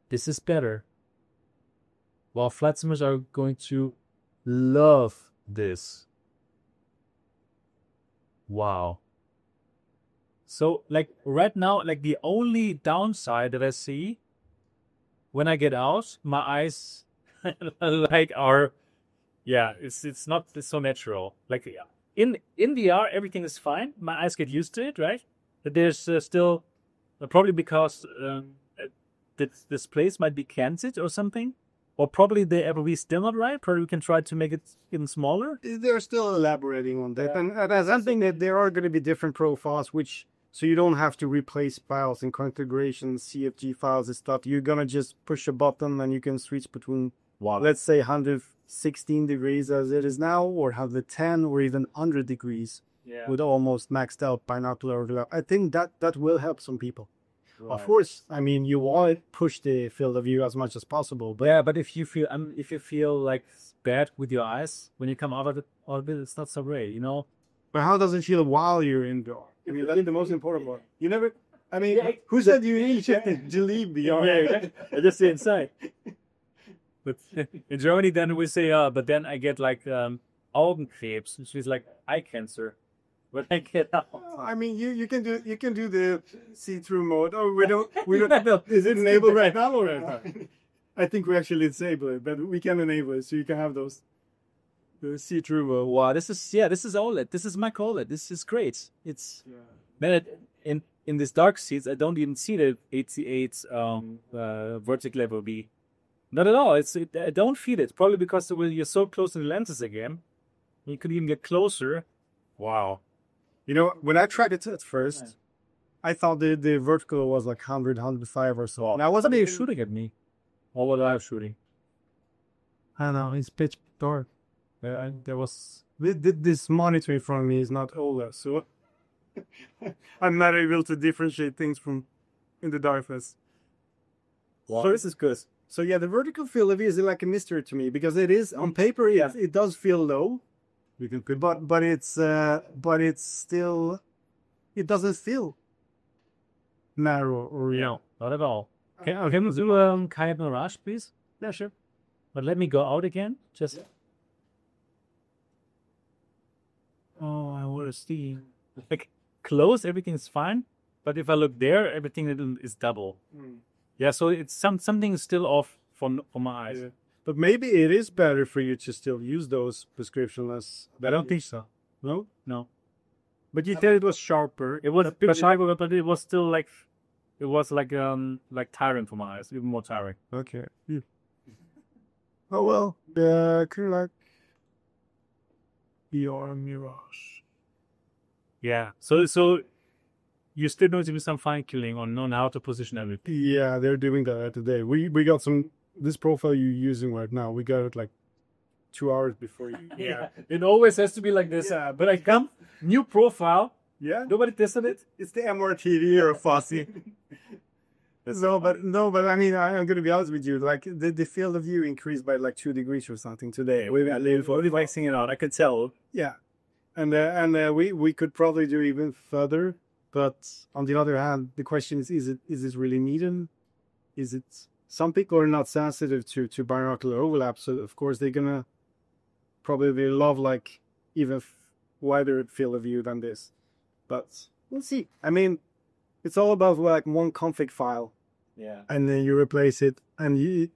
this is better. Well, flat simmers are going to love this. Wow. So, like right now, like the only downside that I see when I get out, my eyes like are, yeah, it's not so natural. Like in VR, everything is fine. My eyes get used to it, right? But there's still probably because this place might be canted or something, or probably the FOV is still not right. Probably we can try to make it even smaller. They're still elaborating on that, and as I think that there are going to be different profiles, so you don't have to replace files and configurations, CFG files and stuff. You're gonna just push a button and you can switch between, let's say 116 degrees as it is now, or 110 or even 100 degrees with almost maxed out binocular overlap. I think that will help some people. Right. Of course, I mean, you want to push the field of view as much as possible. But yeah, but if you feel like bad with your eyes when you come out of it, it's not so great, you know. But how does it feel while you're indoor? I mean, that's the most important part. You never. I mean, who said you need to leave VR? I just stay inside. But in Germany, then we say, but then I get like Augenkrebs, which is like eye cancer. When I get out. I mean, you can do the see-through mode. Oh, we don't. Is it enabled right now or not? I think we actually disable it, but we can enable it, so you can have those. The see-through mode. Wow, this is OLED. This is micro OLED. This is great. It's man, in this dark seats, I don't even see the 88 vertical level B. Not at all. I don't feel it. Probably because you're so close to the lenses again. You could even get closer. Wow. You know, when I tried it at first, I thought the vertical was like 100, 105 or so. And I wasn't even shooting at me. Or was I shooting? I don't know. It's pitch dark. This monitor in front of me is not OLED, so I'm not able to differentiate things from in the darkness. Wow. So this is good. So yeah, the vertical field of view is like a mystery to me because it is on paper. It does feel low. But it's still, it doesn't feel narrow or no, not at all. Can we do Kayak Mirage, please? Yeah, sure. But let me go out again. Just. Oh, I want to see. Like close, everything is fine. But if I look there, everything is double. Yeah, so it's something is still off for my eyes. Yeah. But maybe it is better for you to still use those prescriptionless. I don't think so. No. But you said it was sharper. It was a bit sharper, but it was still like tiring for my eyes, even more tiring. Okay. Yeah. Oh well. Kind of like VR Mirage. Yeah. So you still need to do some fine tuning on how to position everything. Yeah, they're doing that today. We got some. This profile you're using right now, we got it like 2 hours before you. Yeah, it always has to be like this. But I come, new profile. Yeah. Nobody tested it. It's the MRTV or Fossey. But I mean, I'm gonna be honest with you. Like the field of view increased by like 2 degrees or something today. We've been waxing it out. I could tell. Yeah, and we could probably do even further. But on the other hand, the question is this really needed? Is it? Some people are not sensitive to binocular overlap, so of course they're gonna probably love like even wider field of view than this. But we'll see. I mean, it's all about like one config file. Yeah. And then you replace it, and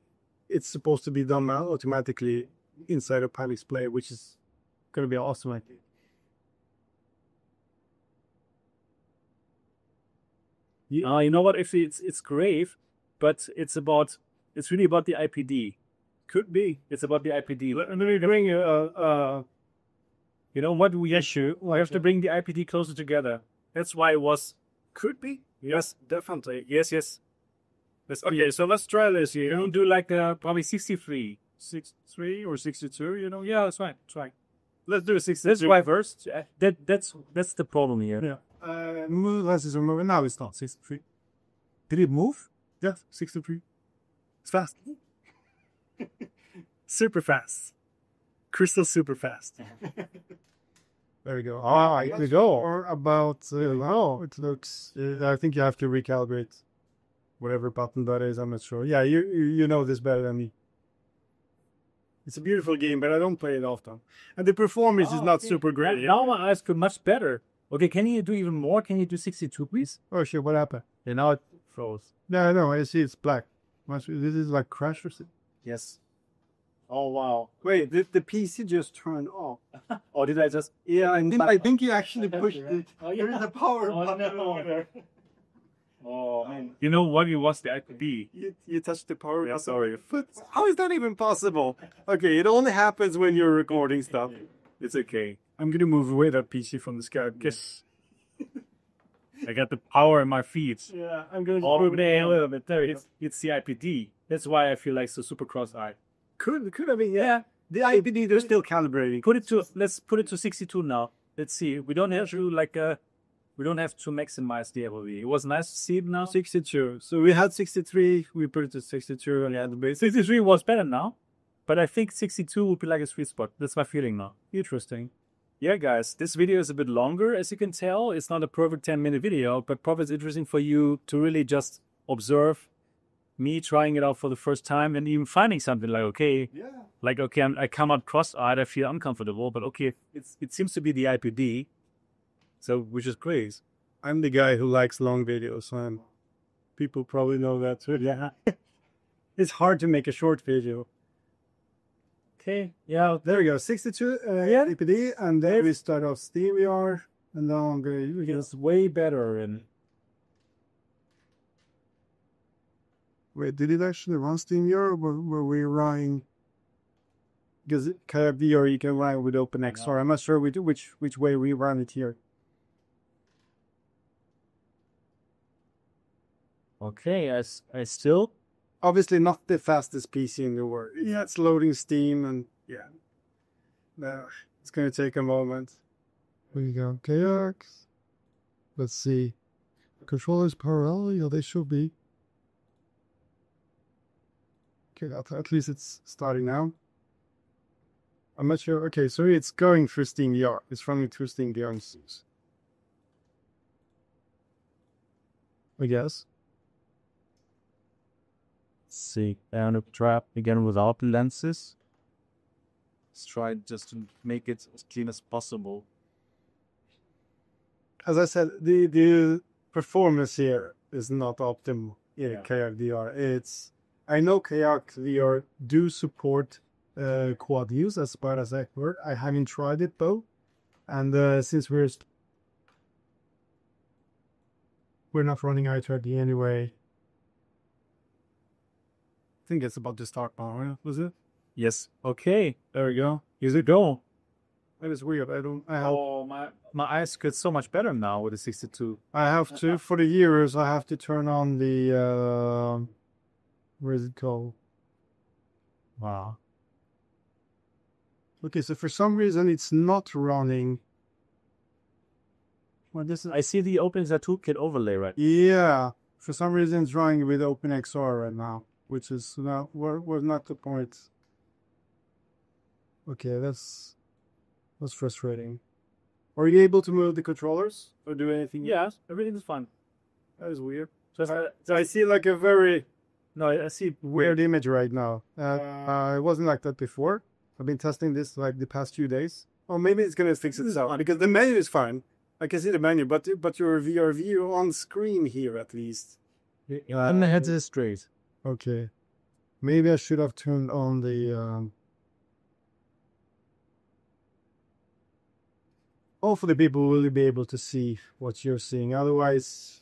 it's supposed to be done automatically inside of Pimax Play, which is gonna be awesome, I think. You know what? If it's great. But it's really about the IPD. Could be. It's about the IPD. Let me bring you know what we issue? We have to bring the IPD closer together. That's why it was. Could be. Yes, definitely. Yes. Okay, so let's try this here. We'll do like probably 63 or 62. You know, yeah, that's fine. That's right. Let's do a 62. That's why first. That's the problem here. Yeah. Move lenses are moving. Now it's not 63. Did it move? Yeah, 63. It's fast. Super fast. Crystal super fast. There we go. Ah, here we go. Or about, it looks, I think you have to recalibrate whatever button that is. I'm not sure. Yeah, you know this better than me. It's a beautiful game, but I don't play it often. And the performance is not super great. Now my eyes could much better. Okay, can you do even more? Can you do 62, please? Oh, shit, what happened? Yeah, now it froze. No, no, I see it's black. This is like crash or something. Yes. Oh, wow. Wait, the PC just turned off. Oh, did I just... Yeah, I think you actually pushed it. Oh, yeah. There's a power Oh, button no. over there. Oh, man. You know what? It was the IPD. You touched the power Yeah, button. sorry. How is that even possible? Okay, it only happens when you're recording stuff. It's okay. I'm gonna move away that PC from the sky because I got the power in my feet. yeah, I'm gonna Oh, move man, a little bit there. It's the IPD. That's why I feel like so super cross-eyed. Could have been, yeah. The IPD, they're still calibrating. Let's put it to 62 now. Let's see. We don't have to we don't have to maximize the FOV. It was nice to see it now. 62. So we had 63, we put it to 62 and yeah, the base. 63 was better now, but I think 62 would be like a sweet spot. That's my feeling now. Interesting. Yeah, guys, this video is a bit longer, as you can tell. It's not a perfect 10-minute video, but probably it's interesting for you to really just observe me trying it out for the first time and even finding something like, okay, I come out cross-eyed, I feel uncomfortable, but okay, it seems to be the IPD, so which is great. I'm the guy who likes long videos, and people probably know that too. Yeah. It's hard to make a short video. Okay, yeah, There we go, 62 IPD, and then we start off SteamVR, and now I'm going to it's way better. And wait, did it actually run SteamVR, or were we running? Because Kayak VR you can run with OpenXR. I'm not sure which way we run it here. okay, I still... Obviously not the fastest PC in the world. Yeah, it's loading Steam and yeah. No, it's going to take a moment. We go kayaks. Let's see. Controllers parallel, yeah, they should be. Okay, at least it's starting now. I'm not sure. Okay, so it's going through SteamVR. It's running through SteamVR. I guess. Let's see, down trap again without the lenses. Let's try just to make it as clean as possible. As I said, the performance here is not optimal in Kayak VR. I know Kayak VR do support quad use as far as I heard. I haven't tried it though, and since we're not running i30 anyway. I think it's about to start now, was it? Yes. Okay, there we go. Here's it go. That is weird. Oh, my eyes get so much better now with the 62. I have to, for the viewers, I have to turn on the, where is it called? Wow. Okay, so for some reason it's not running. Well, I see the OpenXR toolkit overlay right. Yeah, for some reason it's running with OpenXR right now, which is was not the point. Okay, that's frustrating. Are you able to move the controllers or do anything? Yes, everything's fine. That is weird. So I see like a very I see weird image right now. It wasn't like that before. I've been testing this like the past few days. Oh, maybe it's gonna fix itself because the menu is fine. I can see the menu, but your VR view on screen here at least. and the head is straight. Okay, maybe I should have turned on the. Hopefully, people will be able to see what you're seeing. Otherwise,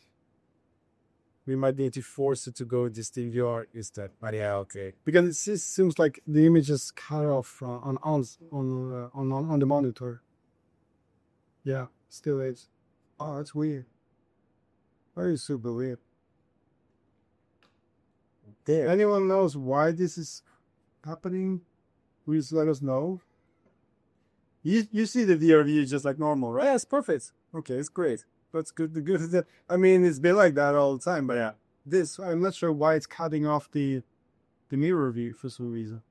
we might need to force it to go into SteamVR instead. But yeah, okay. Because it just seems like the image is cut off on the monitor. Yeah, still is. Oh, that's weird. That is super weird. There. Anyone knows why this is happening? Please let us know. You see the VR view just like normal, right? Yeah, it's perfect. Okay, it's great. That's good. The good is that, I mean, it's been like that all the time, but Yeah. this, I'm not sure why it's cutting off the mirror view for some reason.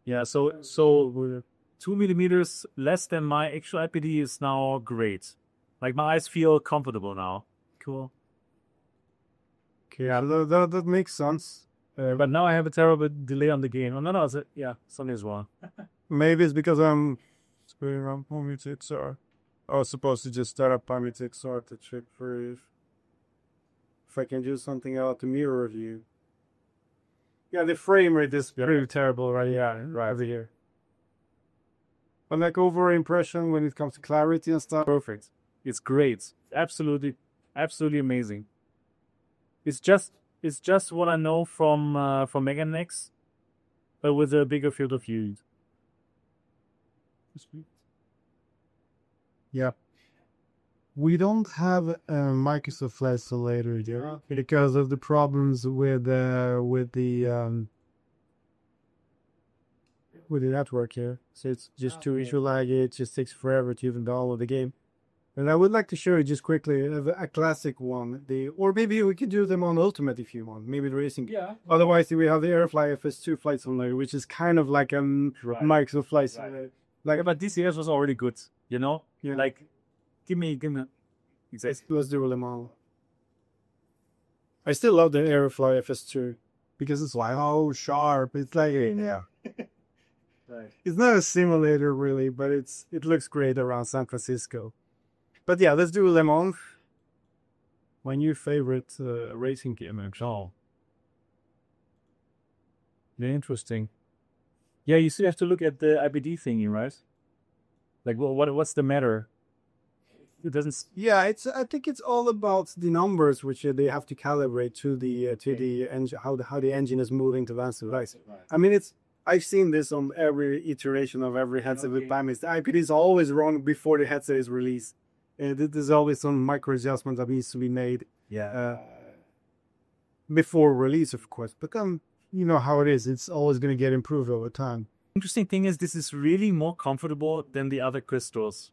Yeah, so 2 millimeters less than my actual IPD is now great. Like my eyes feel comfortable now. Cool. Okay, yeah, that makes sense. But now I have a terrible delay on the game. Oh, no, Sony as well. Maybe it's because I'm screwing around Pimax, or I was supposed to just start up Pimax or to check for if I can do something about the mirror view. Yeah, the frame rate is pretty terrible right over here. But like overall impression when it comes to clarity and stuff. Perfect. It's great. Absolutely amazing. It's just what I know from Meganex, but with a bigger field of view. Yeah. We don't have a Microsoft Flight Simulator here because of the problems with the network here. So it's just too issue lag. It just takes forever to even download the game. And I would like to show you just quickly a classic one. Or maybe we could do them on Ultimate if you want. Maybe the racing. Yeah. Otherwise, we have the Airfly FS2 Flight Simulator, which is kind of like a Microsoft Flight Simulator. Like, but DCS was already good, you know? Yeah. Like, give me. Exactly. Let's do Le Mans. I still love the Airfly FS2 because it's like, oh, sharp. It's like, yeah. Right. It's not a simulator really, but it looks great around San Francisco. But yeah, let's do Le Mans. My new favorite racing game, actually. Very interesting. Yeah, you still have to look at the IBD thingy, right? Like, well, what's the matter? It doesn't. Yeah, I think it's all about the numbers which they have to calibrate to the engine, how the engine is moving to advance the device. I mean, I've seen this on every iteration of every headset with Pimax. The IPD is always wrong before the headset is released. There's always some micro adjustment that needs to be made. Yeah. Before release, of course. But you know how it is. It's always going to get improved over time. Interesting thing is this is really more comfortable than the other crystals.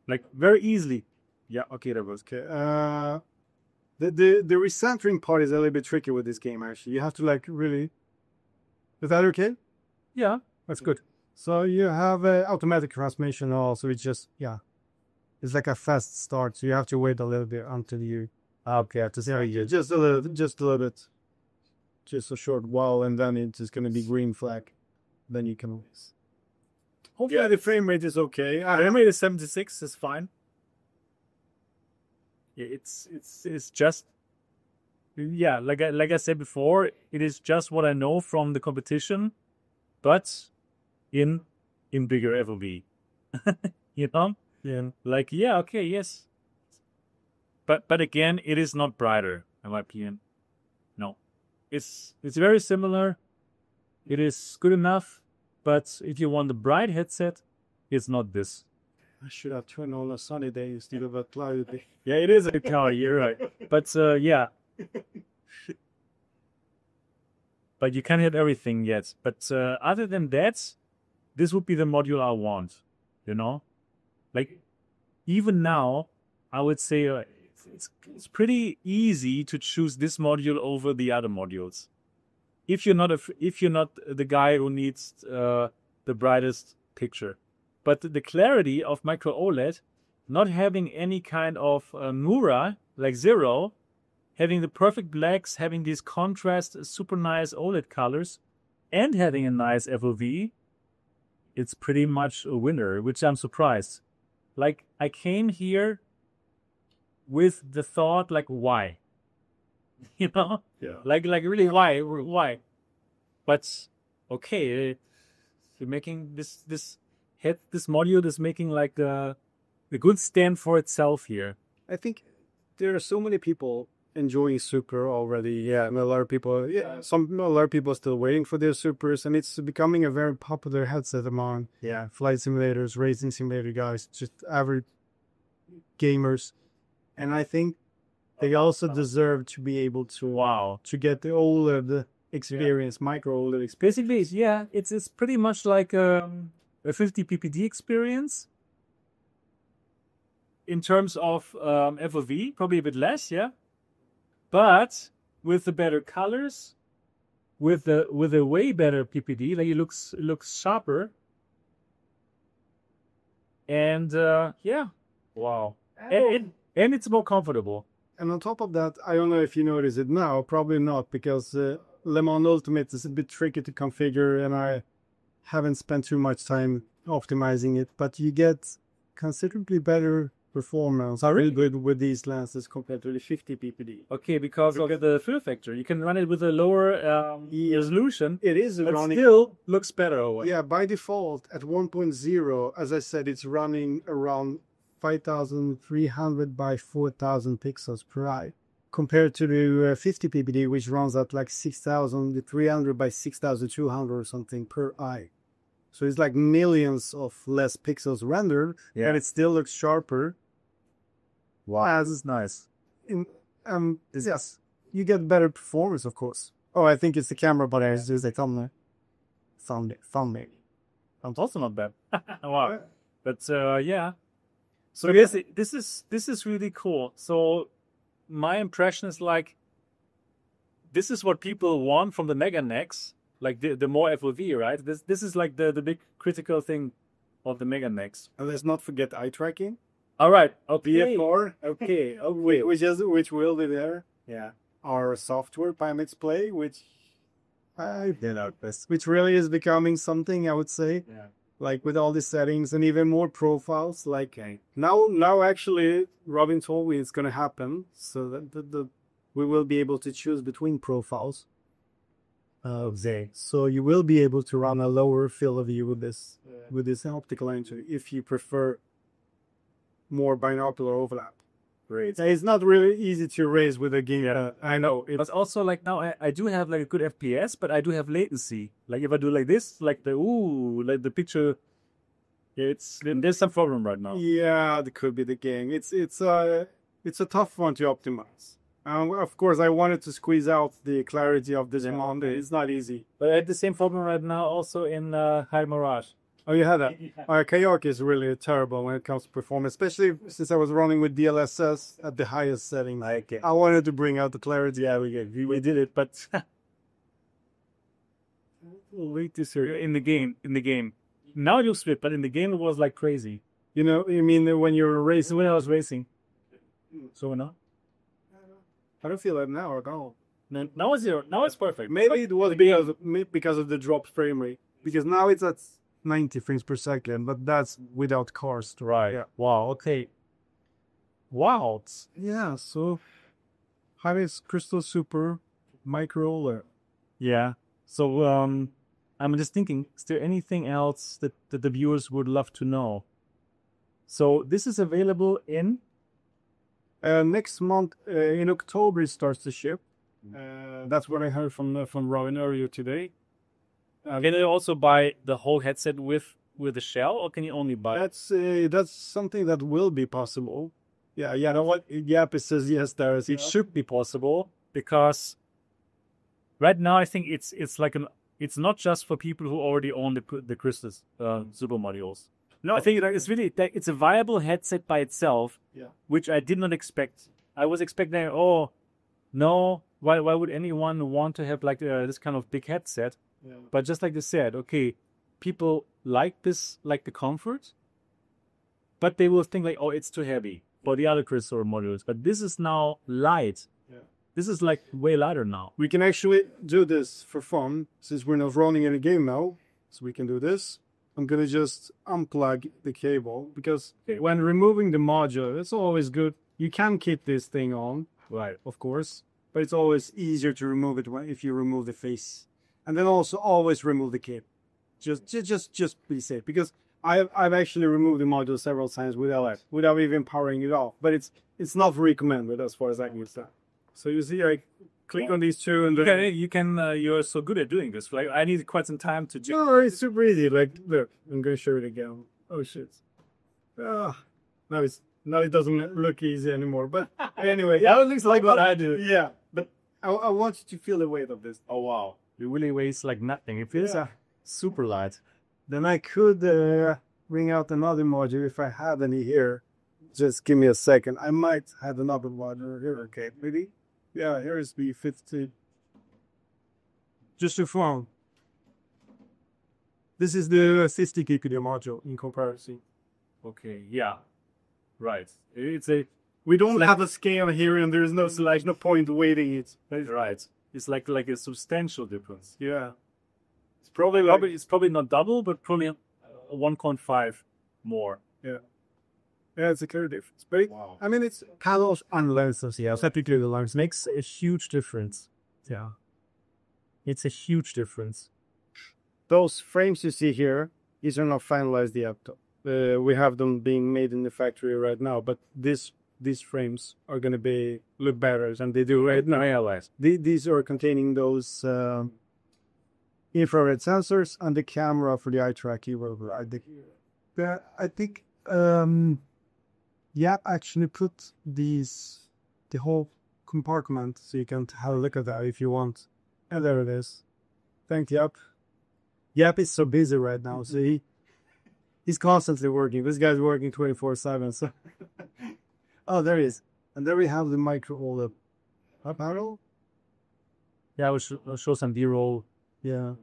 Like, very easily. Yeah, okay, that was okay. The recentering part is a little bit tricky with this game, actually. You have to like really... Is that okay? Yeah, that's good. So you have automatic transmission also. It's just, yeah. It's like a fast start, so you have to wait a little bit until you... Okay, just a little bit. Just a short while, and then it's just going to be green flag. Then you can... Hopefully the frame rate is okay. Frame rate is 76, is fine. Yeah, it's just... Yeah, like I said before, it is just what I know from the competition, but in bigger FOV. You know? Yeah. Like, yeah, okay, yes. But again, it is not brighter, in my opinion. No. It's very similar. It is good enough, but if you want the bright headset, it's not this. I should have turned on a sunny day instead of a cloudy day. Yeah, it is a cloudy, you're right. But yeah. But you can't hit everything yet. But other than that, this would be the module I want, you know? Like, even now, I would say it's pretty easy to choose this module over the other modules. If you're not the guy who needs the brightest picture. But the clarity of micro OLED, not having any kind of Mura, like zero, having the perfect blacks, having these contrast, super nice OLED colors, and having a nice FOV, it's pretty much a winner, which I'm surprised. Like, I came here with the thought, like, why? You know? Yeah. Like really, why? But, okay, you're making this module is making like a good stand for itself here. I think there are so many people enjoying Super already. Yeah, and a lot of people are still waiting for their Supers, and it's becoming a very popular headset among flight simulators, racing simulator guys, just average gamers. And I think they also deserve to be able to get the OLED experience, micro OLED experience. Basically, yeah, it's pretty much like a 50 ppd experience. In terms of FOV, probably a bit less, yeah. But with the better colors, with a way better PPD, like it looks sharper. And yeah, wow. And it's more comfortable. And on top of that, I don't know if you notice it now, probably not, because Le Mans Ultimate is a bit tricky to configure, and I haven't spent too much time optimizing it. But you get considerably better performance with these lenses compared to the 50 ppd. Okay, because of the fill factor, you can run it with a lower resolution. It is but running. Still looks better. Yeah, by default at 1.0, as I said, it's running around 5,300 by 4,000 pixels per eye, compared to the 50 ppd, which runs at like 6,300 by 6,200 or something per eye. So it's like millions of less pixels rendered, and it still looks sharper. Wow, this is nice. Yes, you get better performance, of course. Oh, I think it's the camera, but it's just a thumbnail. Thumbnail. That's also not bad. Wow. But yeah. So this is really cool. So my impression is like, this is what people want from the Mega NEX, like the more FOV, right? This is like the big critical thing of the Mega NEX. And let's not forget eye tracking. All right. Okay. VFR. Okay. Oh, wait. Which will be there. Yeah. Our software, Pimax Play, which I did out best. Which really is becoming something, I would say. Yeah. Like with all the settings and even more profiles. Like now actually, Robin told me it's gonna happen, so that we will be able to choose between profiles. So you will be able to run a lower field of view with this optical entry if you prefer more binocular overlap. Great. It's not really easy to raise with a game. I know. But also like now I do have like a good FPS, but I do have latency. Like if I do like this, like the picture, there's some problem right now. Yeah, that could be the game. It's a tough one to optimize. Of course, I wanted to squeeze out the clarity of this amount. It's not easy. But I had the same problem right now also in High Mirage. Oh, you had that? Kayak is really terrible when it comes to performance, especially since I was running with DLSS at the highest setting. I wanted to bring out the clarity. Yeah, we did it, but wait this here in the game. Now you split, but in the game it was like crazy. You mean when you're racing? When I was racing. So now? I don't feel that now at all. Now it's zero. Now it's perfect. Maybe it was because of the dropped frame rate. Because now it's at 90 frames per second, but that's without cars. Right. Yeah. Wow. Okay. Wow. Yeah. So, Pimax Crystal Super Micro-OLED. Yeah. So I'm just thinking, is there anything else that the viewers would love to know? So this is available in next month in October. It starts to ship. That's what I heard from Robin earlier today. Can you also buy the whole headset with the shell, or can you only buy? That's something that will be possible. Yeah. You know what? Yep, it says yes. It should be possible because right now I think it's like it's not just for people who already own the Crystal Super modules. No, I think it's a viable headset by itself. Yeah. Which I did not expect. I was expecting, oh no, why would anyone want to have like this kind of big headset? Yeah. But just like they said, okay, people like this, like the comfort, but they will think like, oh, it's too heavy for the other Crystal modules. But this is now light. Yeah. This is like way lighter now. We can actually do this for fun since we're not running any game now. So we can do this. I'm gonna just unplug the cable because when removing the module, it's always good. You can keep this thing on, right? Of course, but it's always easier to remove it if you remove the face. And then also always remove the cable. Just be safe. Because I've actually removed the module several times without even powering it off. But it's not recommended as far as I can tell. So you see, I click on these two and you're so good at doing this. Like I need quite some time to do. No, it's super easy. Like look, I'm gonna show it again. Oh shit. Now it doesn't look easy anymore. But anyway. That looks like what I do. Yeah. But I want you to feel the weight of this. Oh wow. It really weighs like nothing. It feels super light. Then I could bring out another module if I had any here. Just give me a second. I might have another module here. Okay, maybe. Yeah, here is the 50. Just to phone. This is the 60 gig module in comparison. Okay, yeah. Right. We don't have a scale here, and there's no selection. No point weighting it. Right. It's like a substantial difference. Yeah. It's probably not double, but probably 1.5 more. Yeah. Yeah, it's a clear difference. But Wow. I mean, it's panels and lenses. Yeah, particularly the lens makes a huge difference. Yeah. It's a huge difference. Those frames you see here, these are not finalized yet. We have them being made in the factory right now, but these frames are going to look better than they do right now. These are containing those infrared sensors and the camera for the eye tracking. I think actually put the whole compartment so you can have a look at that if you want. And there it is. Thank Yap. Yap is so busy right now, so he's constantly working. This guy's working 24/7. So, oh, there he is. And there we have the micro-OLED panel. Yeah, I'll show some B-roll. Yeah.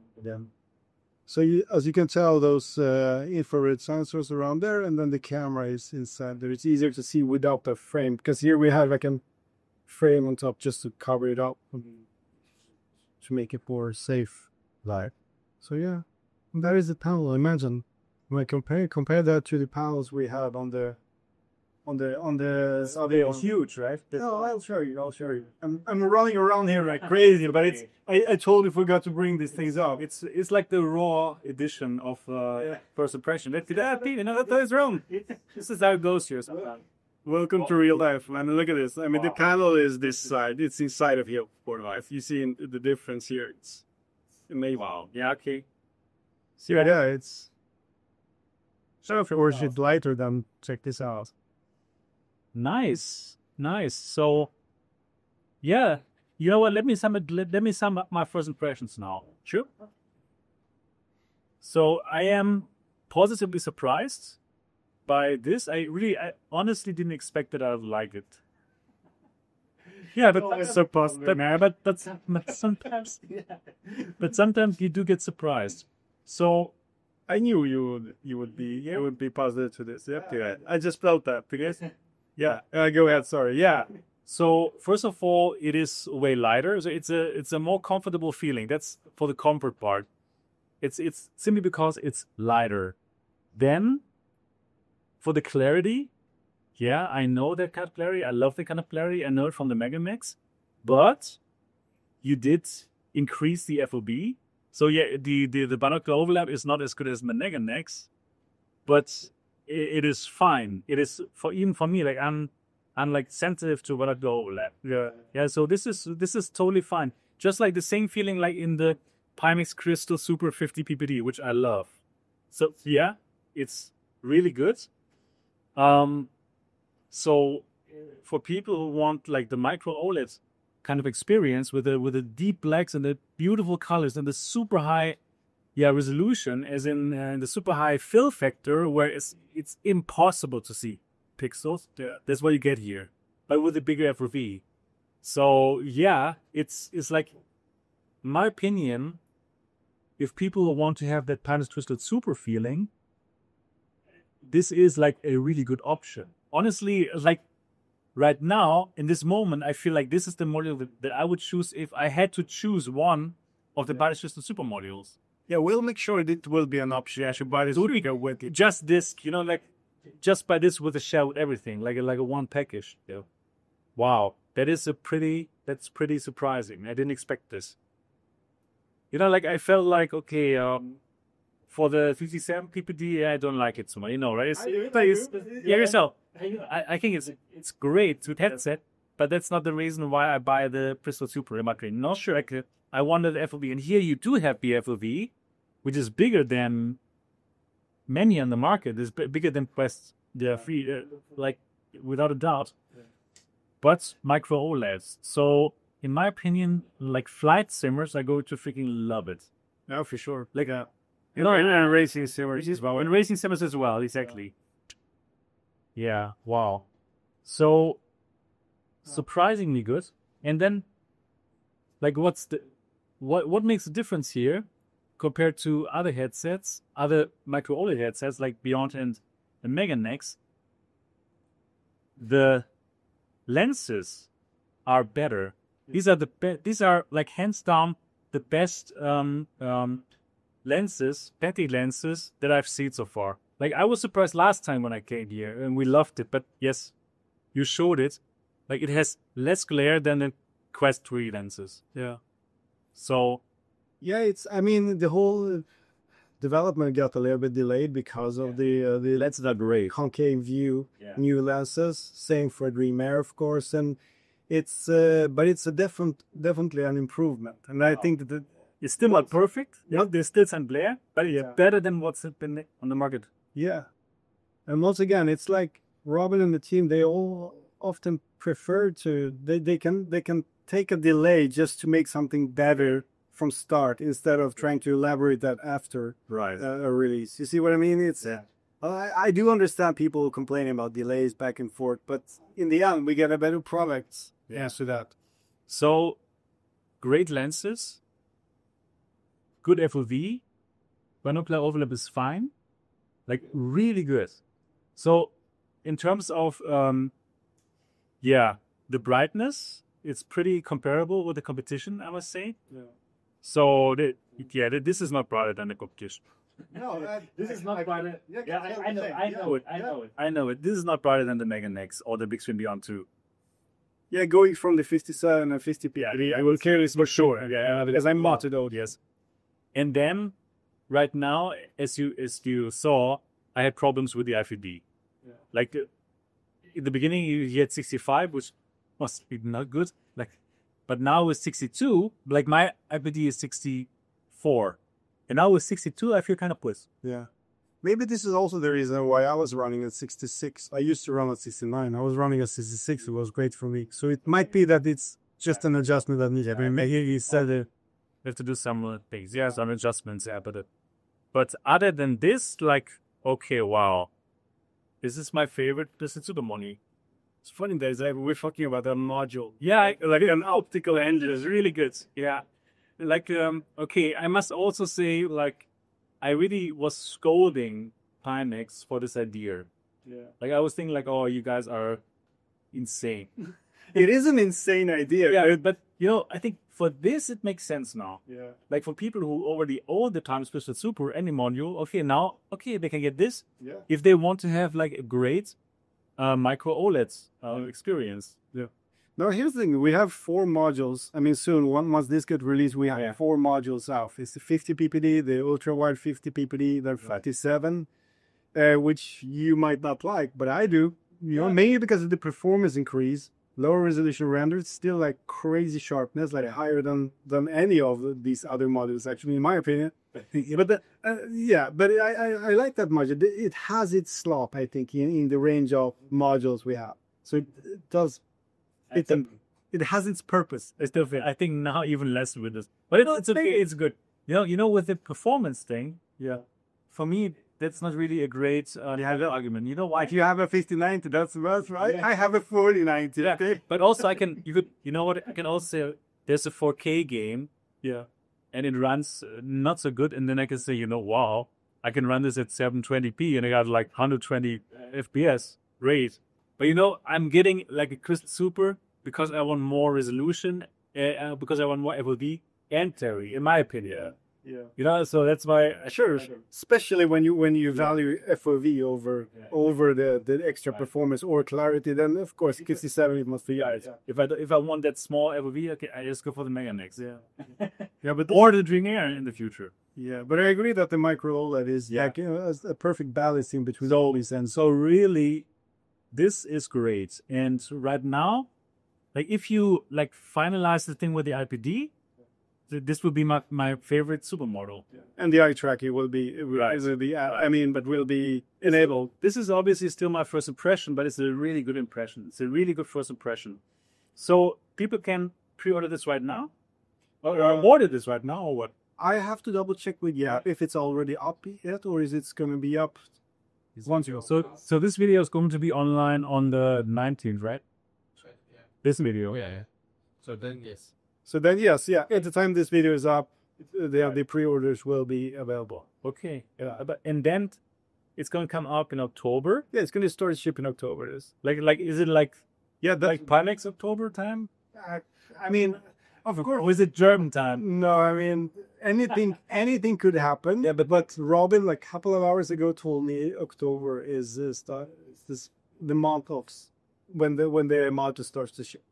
So as you can tell, those infrared sensors around there, and then the camera is inside there. It's easier to see without the frame, because here we have like a frame on top just to cover it up, to make it more safe. Right. So yeah, that is the panel. Imagine when I compare that to the panels we had on the. They're huge, right? No, I'll show you. I'm running around here like crazy, but it's I totally forgot to bring these things up. It's like the raw edition of First Impression. That is wrong. This is how it goes here sometimes. Welcome to real life, man. Look at this. I mean, the panel is this side. It's inside of here for life. You see the difference here. It's amazing. Wow. Yeah. Okay. See right there. It's so if it were just lighter, then check this out. Nice. So, yeah, you know what? Let me sum up my first impressions now. Sure. So I am positively surprised by this. I honestly didn't expect that I would like it. Yeah, but that's so positive. But sometimes you do get surprised. So I knew you would be positive to this. Yep. Yeah. I just felt that because. Yeah, go ahead. Sorry. Yeah. So first of all, it is way lighter. So it's a more comfortable feeling. That's for the comfort part. It's simply because it's lighter. Then for the clarity, yeah, I know that kind of clarity. I love the kind of clarity. I know it from the Megamix, but you did increase the FOB. So yeah, the binocular overlap is not as good as the Megamix, but it is fine. It is even for me, like I'm like sensitive to binocular overlap. Yeah. So this is totally fine. Just like the same feeling like in the Pimax Crystal Super 50 PPD, which I love. So yeah, it's really good. So for people who want like the micro OLED kind of experience with the deep blacks and the beautiful colors and the super high resolution, as in the super high fill factor, where it's impossible to see pixels. Yeah, that's what you get here, but with a bigger FOV. So yeah, it's like, my opinion, if people want to have that Pimax Crystal Super feeling, this is like a really good option. Honestly, like right now in this moment, I feel like this is the module that I would choose if I had to choose one of the Pimax Crystal Super modules. Yeah, we'll make sure it will be an option. I should buy this with it. Just this, like just buy this with a shell with everything, like a one package. Yeah. Wow, that's pretty surprising. I didn't expect this. Like I felt like, okay, for the 57 PPD, I don't like it so much. Right? Yourself. I think it's great with headset, but that's not the reason why I buy the Crystal Super in my screen. Not sure I wanted the FOV, and here you do have the FOV, which is bigger than many on the market. It's bigger than Quest, the free, like without a doubt. But micro OLEDs. So in my opinion, like flight simmers, I go to freaking love it. Yeah, for sure. Like You know, and racing simmers as well. And racing simmers as well, exactly. Yeah, wow. So, surprisingly good. And then, like, what makes the difference here compared to other headsets, other micro-OLED headsets like Beyond and the Mega Nex? The lenses are better. These are these are like hands down the best lenses, petty lenses that I've seen so far. Like, I was surprised last time when I came here and we loved it, but yes, you showed it. Like, it has less glare than the Quest 3 lenses. Yeah. So, yeah, I mean, the whole development got a little bit delayed because of the lenses are great. concave view, new lenses. Same for Dream Air, of course, and it's but it's a definitely an improvement. And I think that it's still not perfect. Yeah, there's still some glare, but it's better than what's been on the market. Yeah, and once again, it's like Robin and the team. They all often prefer to they can take a delay just to make something better from start instead of trying to elaborate that after a release. You see what I mean? It's I do understand people complaining about delays back and forth, but in the end, we get a better product after that. So, great lenses, good FOV, binocular overlap is fine, like really good. So, in terms of the brightness, it's pretty comparable with the competition, I must say. Yeah. So, this is not brighter than the competition. No, this is not brighter. Yeah, I know it. This is not brighter than the Mega Nex or the Big Screen Beyond 2. Yeah, going from the 57 and 50p. I will carry this for sure. Yeah, as I'm modded out, yes. And then, right now, as you saw, I had problems with the IFD. Yeah. Like, in the beginning, you had 65, which must be not good. Like, but now with 62, like my IPD is 64. And now with 62, I feel kind of pissed. Yeah. Maybe this is also the reason why I was running at 66. I used to run at 69. I was running at 66. It was great for me. So it might be that it's just an adjustment that needs. I mean, maybe he said it. We have to do some things. Yeah, some adjustments. Yeah, but other than this, like, okay, wow. This is my favorite Beste Super Moni. It's funny that we're talking about a module. Yeah, like an optical engine is really good. Yeah. Like, okay, I must also say, like, I really was scolding Pimax for this idea. Yeah. Like, I was thinking, like, oh, you guys are insane. It is an insane idea. Yeah, but, you know, I think for this, it makes sense now. Yeah. Like, for people who already own the Times Beste Super, any module, okay, they can get this. Yeah. If they want to have, like, a great micro-OLED experience. Yeah. Now, here's the thing. We have 4 modules. I mean, soon, once this gets released, we have 4 modules out. It's the 50 ppd, the ultra-wide 50 ppd, the 57, which you might not like, but I do. You know, mainly because of the performance increase, lower resolution renders, still like crazy sharpness, like higher than any of these other modules, actually, in my opinion. But I like that module. It has its slop, I think, in the range of modules we have. So it does. It has its purpose. I think now even less with this, but it's okay. It's good. You know, with the performance thing. Yeah. For me, that's not really a great argument. You know why? If you have a 5090, that's right. Yeah. I have a 4090. Yeah. Okay? But also, you know what? I can also. There's a 4K game. Yeah. And it runs not so good, and then I can say, you know, wow, I can run this at 720p, and I got like 120 FPS. Great. But you know, I'm getting like a Crystal Super because I want more resolution, because I want more FOV and Terry, in my opinion. Yeah. You know, so that's why. Sure. Especially when you value FOV over the extra performance or clarity, then of course 57 it must be. Yeah. If I want that small FOV, okay, I just go for the Mega Nex. Yeah. Or the Dream Air in the future. Yeah, but I agree that the micro OLED is a perfect balance in between all these ends. So really, this is great. And right now, like if you like finalize the thing with the IPD, this would be my favorite supermodel. Yeah. And the eye tracking will be will be enabled. This is obviously still my first impression, but it's a really good impression. It's a really good first impression. So people can pre-order this right now? Or order this right now, or what? I have to double check with if it's already up yet or is it going to be up once you go. So this video is going to be online on the 19th, right? This video. Yeah. So then, yes. So then, yes, at the time this video is up, the pre-orders will be available. Okay. And then it's going to come up in October. Yeah, it's going to start shipping in October. Is Is it like like Pimax October time? I mean, of course. Or is it German time? No, I mean anything could happen. Yeah, but Robin, like a couple of hours ago, told me October is the month of when the amount starts to ship.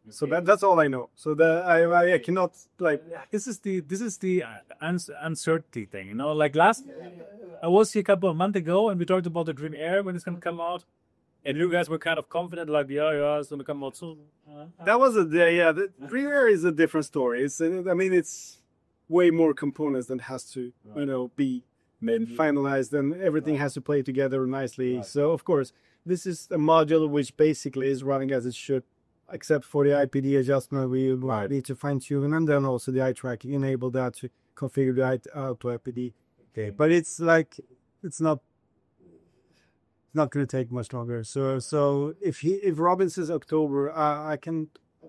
So that's all I know. So I cannot like. This is the uncertainty thing, you know. Like I was here a couple of months ago, and we talked about the Dream Air when it's gonna come out, and you guys were kind of confident, like it's gonna come out soon. That was the Dream Air is a different story. It's way more components than has to be finalized, and everything has to play together nicely. Right. So of course, this is a module which basically is running as it should. Except for the IPD adjustment, we need to fine tune, and then also the eye tracking, enable that to configure the auto IPD. Okay, but it's not going to take much longer. So if Robin says October,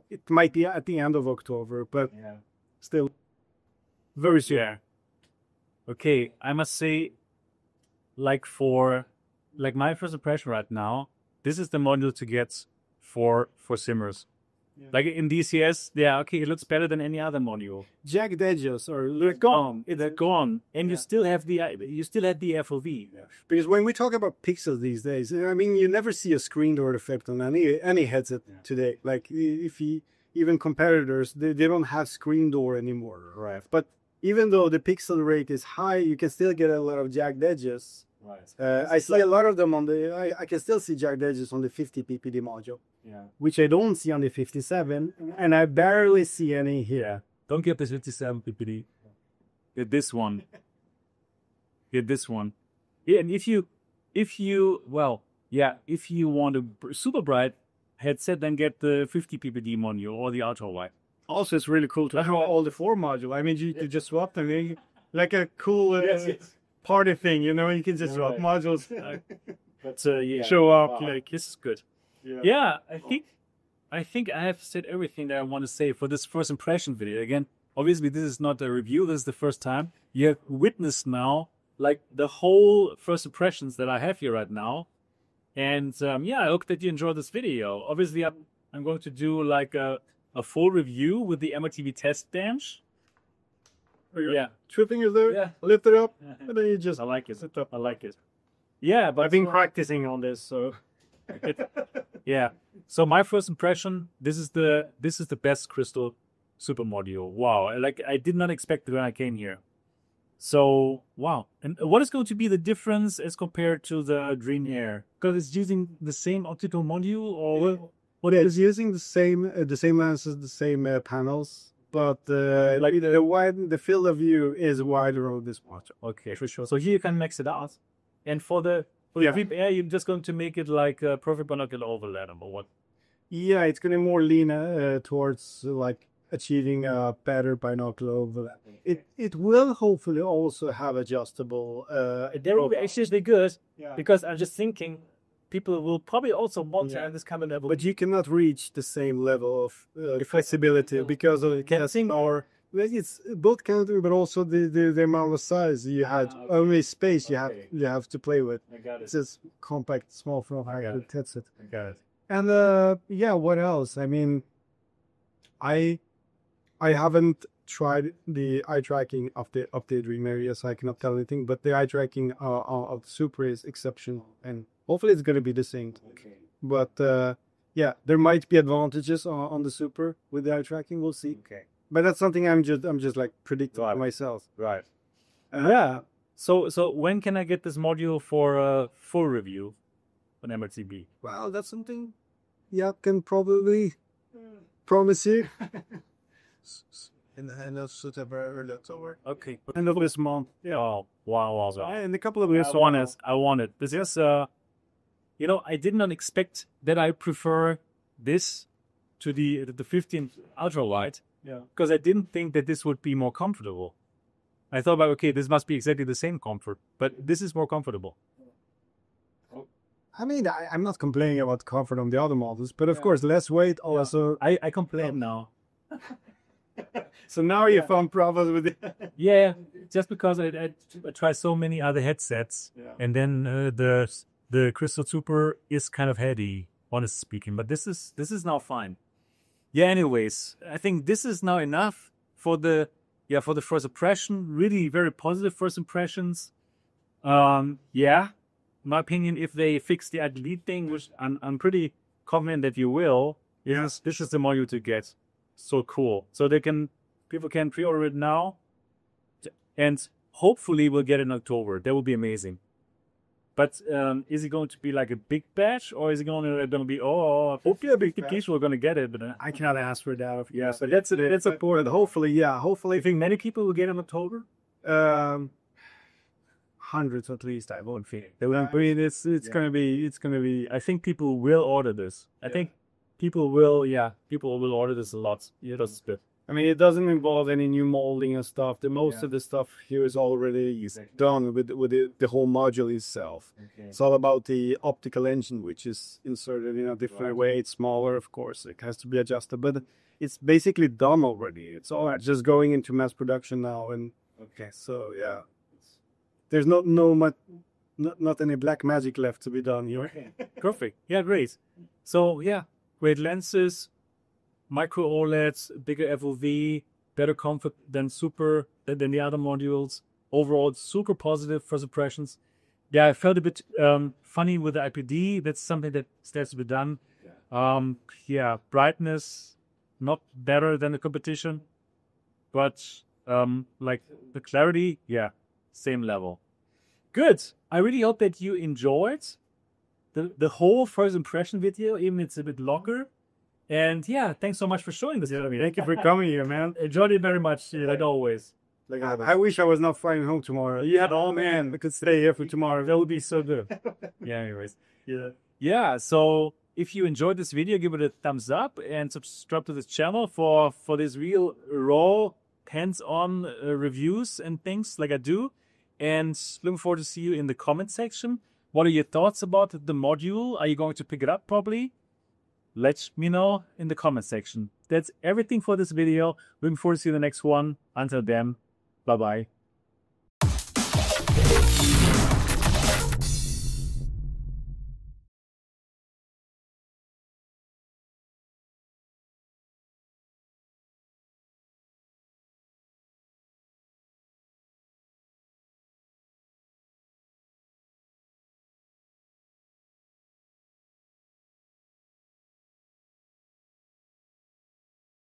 it might be at the end of October, but still very soon. Yeah. Okay, I must say, for my first impression right now, this is the module to get for Simmers. Yeah. Like in DCS, it looks better than any other module. Jagged edges are gone. It's gone, and you still had the FOV. Yeah. Because when we talk about pixels these days, you never see a screen door effect on any headset today. Like if even competitors, they don't have screen door anymore, right? But even though the pixel rate is high, you can still get a lot of jagged edges. Right. I see a lot of them I can still see jagged edges on the 50 ppd module. Yeah. Which I don't see on the 57, and I barely see any here. Don't get the 57 ppd. Get this one. Yeah, and if you want a super bright headset, then get the 50 ppd module or the ultra wide. Also, it's really cool to have all the 4 modules. You just swap them, like a cool party thing, you can just swap modules. Show up. Wow. This is good. Yeah, I think I have said everything that I want to say for this first impression video. Again, obviously this is not a review. This is the first time you have witnessed now, the whole first impressions that I have here right now. And I hope that you enjoyed this video. Obviously, I'm going to do a full review with the MRTV test bench. Yeah, 2 fingers there. Yeah, lift it up, and then you just. I like it. Sit up. I like it. Yeah, but I've been practicing on this, so. Yeah. So my first impression, this is the Best Crystal Super module. Wow, I did not expect it when I came here. So wow. And what is going to be the difference as compared to the Dream Air? Because it's using the same optical module, or what? It's using the same lenses, the same panels. But the field of view is wider on this module. Okay, for sure. So here you can max it out. And for the Dream Air, you're just going to make it like a perfect binocular overlap, or what? Yeah, it's going to more lean towards achieving a better binocular overlap. It will hopefully also have adjustable. That will be actually good because I'm just thinking people will probably also want to have this kind of level. But you cannot reach the same level of flexibility because of casting or it's both counter, but also the amount of size you had, only space you have to play with. I got it. It's just compact, small form factor headset. I got it. And what else? I haven't tried the eye tracking of the Dream area, so I cannot tell anything. But the eye tracking of the Super is exceptional, and hopefully it's going to be the same. Okay. But there might be advantages on the Super with the eye tracking. We'll see. Okay. But that's something I'm just predicting myself. Right. So when can I get this module for a full review on MRTV? Well, that's something can probably promise you. In the end of September, October. Okay. End of this month. Yeah. Oh, wow. In a couple of years. I want it. This is I did not expect that I prefer this to the 15 ultra wide. Yeah. Because I didn't think that this would be more comfortable. I thought about, okay, this must be exactly the same comfort, but this is more comfortable. I mean, I'm not complaining about comfort on the other models, but of course, less weight also. I complain now. So now you found problems with it. Yeah, just because I try so many other headsets, and then the Crystal Super is kind of heady, honestly speaking. But this is now fine. Yeah. Anyways, I think this is now enough for the first impression. Really, very positive first impressions. Yeah, in my opinion, if they fix the delete thing, which I'm pretty confident that you will. Yes, this is the module to get. So cool. So people can pre-order it now, and hopefully we'll get it in October. That would be amazing. But is it going to be like a big batch, or is it going to be hopefully a big batch? We're going to get it, but I cannot ask for that. yeah. So that's important. Hopefully, yeah. Hopefully, You think many people will get it in October? hundreds at least. I won't feel. I mean, it's gonna be. I think people will order this. I think people will order this a lot. Yeah, that's good. I mean, it doesn't involve any new molding and stuff. The most of the stuff here is already done with the whole module itself. Okay. It's all about the optical engine, which is inserted in a different way. It's smaller, of course. It has to be adjusted, but it's basically done already. It's all just going into mass production now. And Okay. so, yeah, there's not any black magic left to be done here. Perfect. Yeah, great. So yeah, great lenses, micro OLEDs, bigger FOV, better comfort than the other modules. Overall, super positive first impressions. Yeah, I felt a bit funny with the IPD. That's something that has to be done. Yeah, brightness not better than the competition, but like the clarity, yeah, same level. Good. I really hope that you enjoyed the whole first impression video, even if it's a bit longer. And yeah, thanks so much for showing this. Thank you for coming here, man. Enjoyed it very much, like always. Like I wish I was not flying home tomorrow. Yeah, Oh man, we could stay here for tomorrow. That would be so good. Yeah, anyways. Yeah, so if you enjoyed this video, give it a thumbs up and subscribe to this channel for this real raw, hands-on reviews and things like I do. And looking forward to see you in the comment section. What are your thoughts about the module? Are you going to pick it up probably? Let me know in the comment section. That's everything for this video. Looking forward to see you in the next one. Until then, bye-bye.